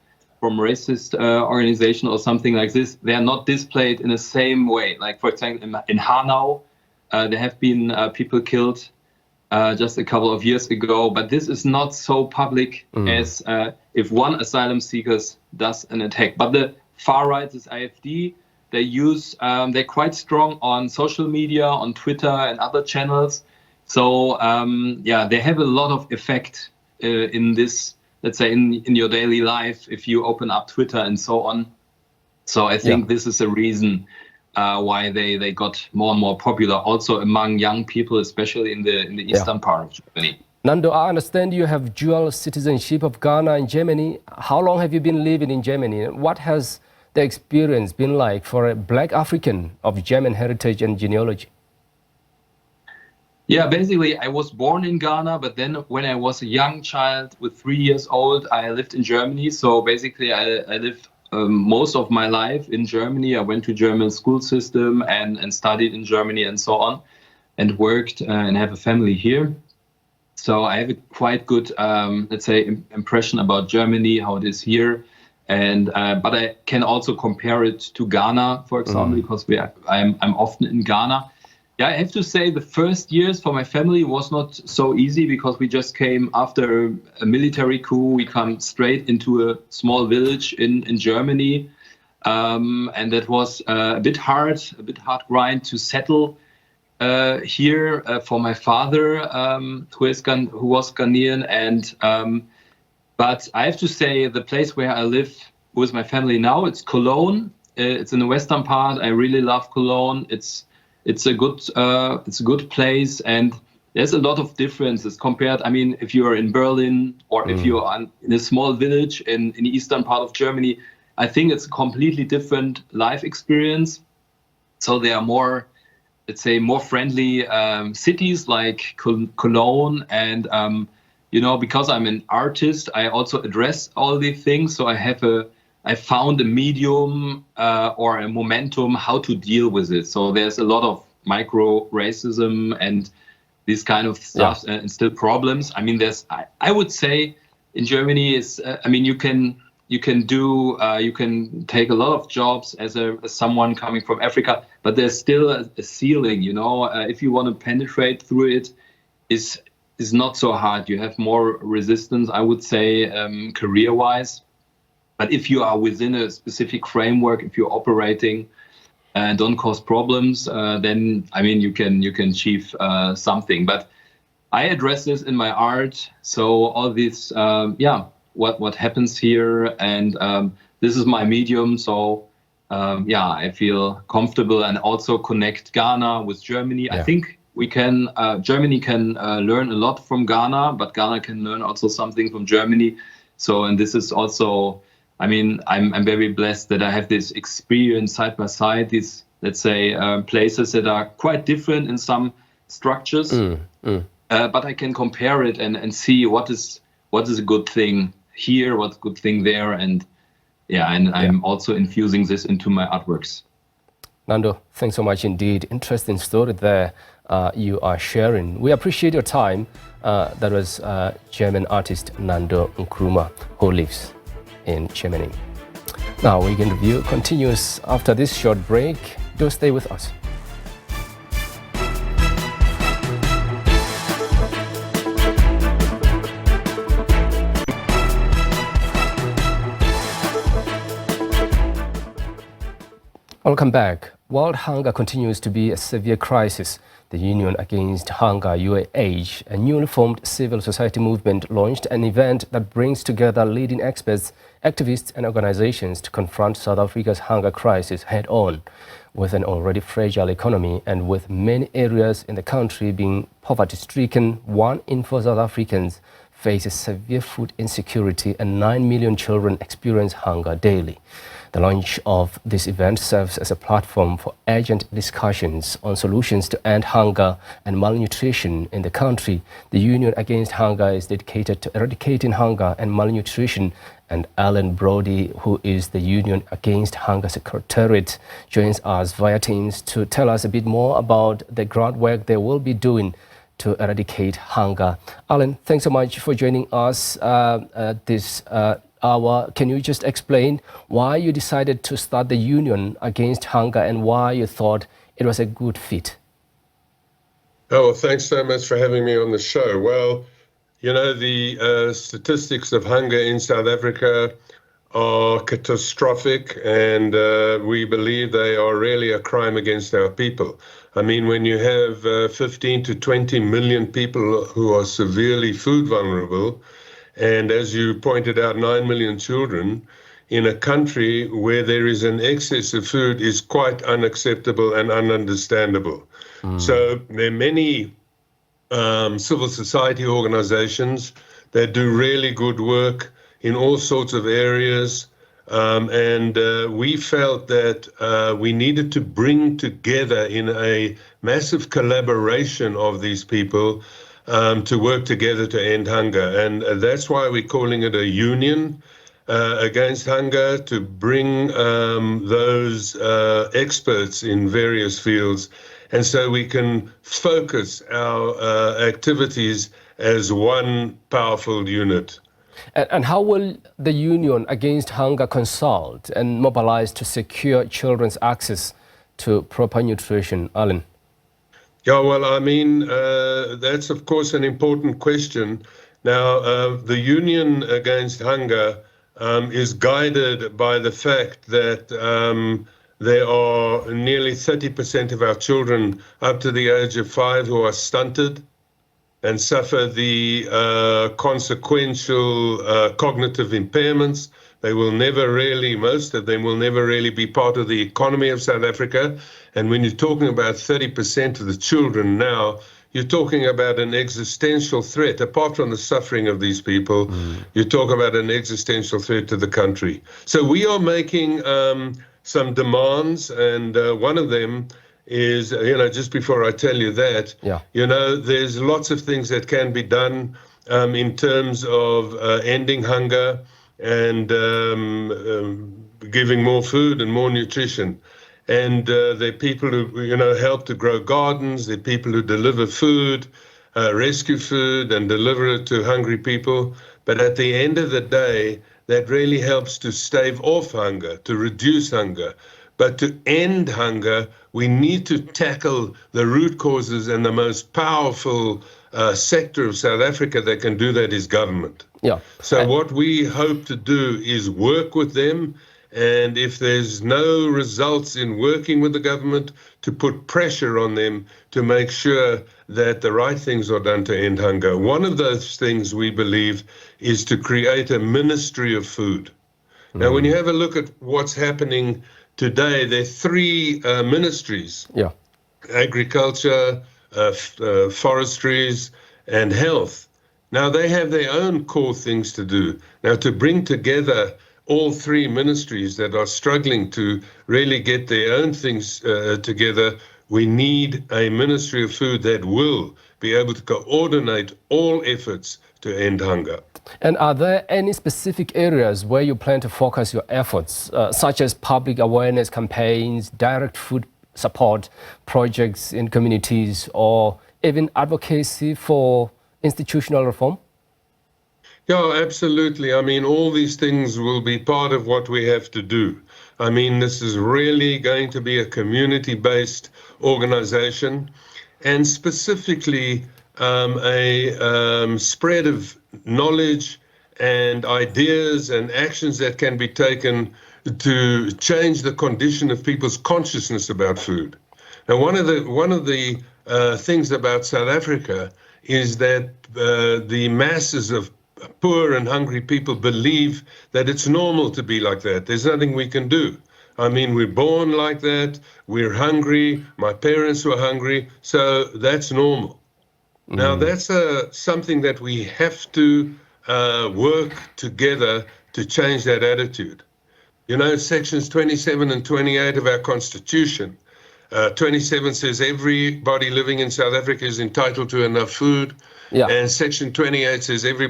from racist organization or something like this, they are not displayed in the same way. Like, for example, in Hanau, there have been people killed just a couple of years ago. But this is not so public as if one asylum seeker does an attack. But the far-right is AfD. They're quite strong on social media, on Twitter and other channels. So, they have a lot of effect in this, let's say, in your daily life, if you open up Twitter and so on. So I think this is a reason why they got more and more popular, also among young people, especially in the eastern part of Germany. Nando, I understand you have dual citizenship of Ghana and Germany. How long have you been living in Germany? What has the experience been like for a black African of German heritage and genealogy? Yeah, basically, I was born in Ghana, but then when I was a young child with 3 years old, I lived in Germany. So basically, I lived most of my life in Germany. I went to German school system and studied in Germany and so on, and worked and have a family here. So I have a quite good, let's say, impression about Germany, how it is here. And but I can also compare it to Ghana, for example, because I'm often in Ghana. Yeah, I have to say the first years for my family was not so easy because we just came after a military coup. We come straight into a small village in Germany. And that was a bit hard grind to settle here for my father, who was Ghanaian. And but I have to say the place where I live with my family now, it's Cologne. It's in the western part. I really love Cologne. It's a good place, and there's a lot of differences compared. I mean, if you are in Berlin or if you are in a small village in the eastern part of Germany, I think it's a completely different life experience. So there are more, let's say, more friendly cities like Cologne, and you know, because I'm an artist, I also address all these things. So I found a medium or a momentum how to deal with it. So there's a lot of micro racism and this kind of stuff and still problems. I mean, I would say in Germany is I mean, you can take a lot of jobs as someone coming from Africa, but there's still a ceiling. You know, if you want to penetrate through it, is not so hard. You have more resistance, I would say, career-wise. But if you are within a specific framework, if you're operating and don't cause problems, then I mean you can achieve something. But I address this in my art. So all this, what happens here, and this is my medium. So I feel comfortable and also connect Ghana with Germany. Yeah. I think Germany can learn a lot from Ghana, but Ghana can learn also something from Germany. So, and this is also, I mean, I'm very blessed that I have this experience side by side, these, let's say, places that are quite different in some structures, but I can compare it and see what is a good thing here, what's a good thing there, and I'm also infusing this into my artworks. Nando, thanks so much indeed. Interesting story there you are sharing. We appreciate your time. That was German artist Nando Nkrumah, who lives in Germany. Now, Weekend Review continues after this short break. Do stay with us. Welcome back. World hunger continues to be a severe crisis. The Union Against Hunger, UAH, a newly formed civil society movement, launched an event that brings together leading experts, activists and organizations to confront South Africa's hunger crisis head-on. With an already fragile economy and with many areas in the country being poverty-stricken, 1 in 4 South Africans faces severe food insecurity and 9 million children experience hunger daily. The launch of this event serves as a platform for urgent discussions on solutions to end hunger and malnutrition in the country. The Union Against Hunger is dedicated to eradicating hunger and malnutrition, and Alan Brody, who is the Union Against Hunger Secretariat, joins us via Teams to tell us a bit more about the groundwork they will be doing to eradicate hunger. Alan, thanks so much for joining us this hour. Can you just explain why you decided to start the Union Against Hunger and why you thought it was a good fit? Oh, well, thanks so much for having me on the show. Well, you know, the statistics of hunger in South Africa are catastrophic, and we believe they are really a crime against our people. I mean, when you have 15 to 20 million people who are severely food vulnerable, and as you pointed out, 9 million children in a country where there is an excess of food is quite unacceptable and ununderstandable. So there are many civil society organizations that do really good work in all sorts of areas. And we felt that we needed to bring together in a massive collaboration of these people to work together to end hunger. And that's why we're calling it a union against hunger, to bring those experts in various fields. And so we can focus our activities as one powerful unit. And how will the Union Against Hunger consult and mobilize to secure children's access to proper nutrition, Alan? Yeah, well, I mean, that's, of course, an important question. Now, the Union Against Hunger is guided by the fact that there are nearly 30% of our children up to the age of 5 who are stunted and suffer the consequential cognitive impairments. They will never really, most of them will never really be part of the economy of South Africa. And when you're talking about 30% of the children now, you're talking about an existential threat. Apart from the suffering of these people, you talk about an existential threat to the country. So we are making some demands, and one of them is, just before I tell you that, there's lots of things that can be done in terms of ending hunger and giving more food and more nutrition. And there are people who, help to grow gardens. There are people who deliver food, rescue food and deliver it to hungry people. But at the end of the day, that really helps to stave off hunger, to reduce hunger. But to end hunger, we need to tackle the root causes, and the most powerful sector of South Africa that can do that is government. Yeah. So what we hope to do is work with them, and if there's no results in working with the government, to put pressure on them to make sure that the right things are done to end hunger. One of those things, we believe, is to create a ministry of food. Now, when you have a look at what's happening today, there are 3 ministries. Yeah. Agriculture, forestries, and health. Now, they have their own core things to do. Now, to bring together all 3 ministries that are struggling to really get their own things together, we need a Ministry of Food that will be able to coordinate all efforts to end hunger. And are there any specific areas where you plan to focus your efforts, such as public awareness campaigns, direct food support projects in communities, or even advocacy for institutional reform? Yeah, absolutely. I mean, all these things will be part of what we have to do. I mean, this is really going to be a community-based organization, and specifically a spread of knowledge and ideas and actions that can be taken to change the condition of people's consciousness about food. Now, one of the things about South Africa is that the masses of poor and hungry people believe that it's normal to be like that. There's nothing we can do. I mean, we're born like that. We're hungry. My parents were hungry. So that's normal. Now, that's something that we have to work together to change that attitude. You know, sections 27 and 28 of our Constitution. 27 says everybody living in South Africa is entitled to enough food. Yeah. And section 28 says every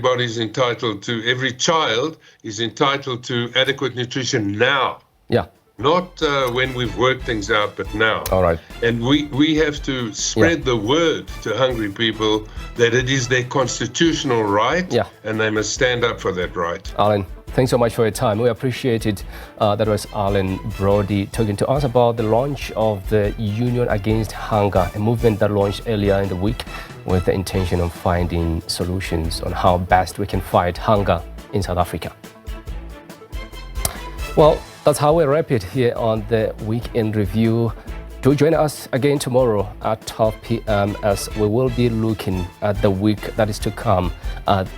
child is entitled to adequate nutrition now. Yeah. Not when we've worked things out, but now. All right. And we have to spread the word to hungry people that it is their constitutional right, and they must stand up for that right. Alan, thanks so much for your time. We appreciate it. That was Alan Brody talking to us about the launch of the Union Against Hunger, a movement that launched earlier in the week with the intention of finding solutions on how best we can fight hunger in South Africa. Well, that's how we wrap it here on the Weekend Review. Do join us again tomorrow at 12 p.m. as we will be looking at the week that is to come,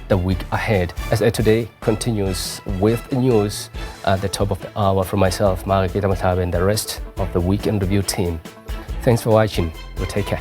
the week ahead. As today continues with news at the top of the hour from myself, Mariketa Matabe, and the rest of the Weekend Review team. Thanks for watching. We'll take care.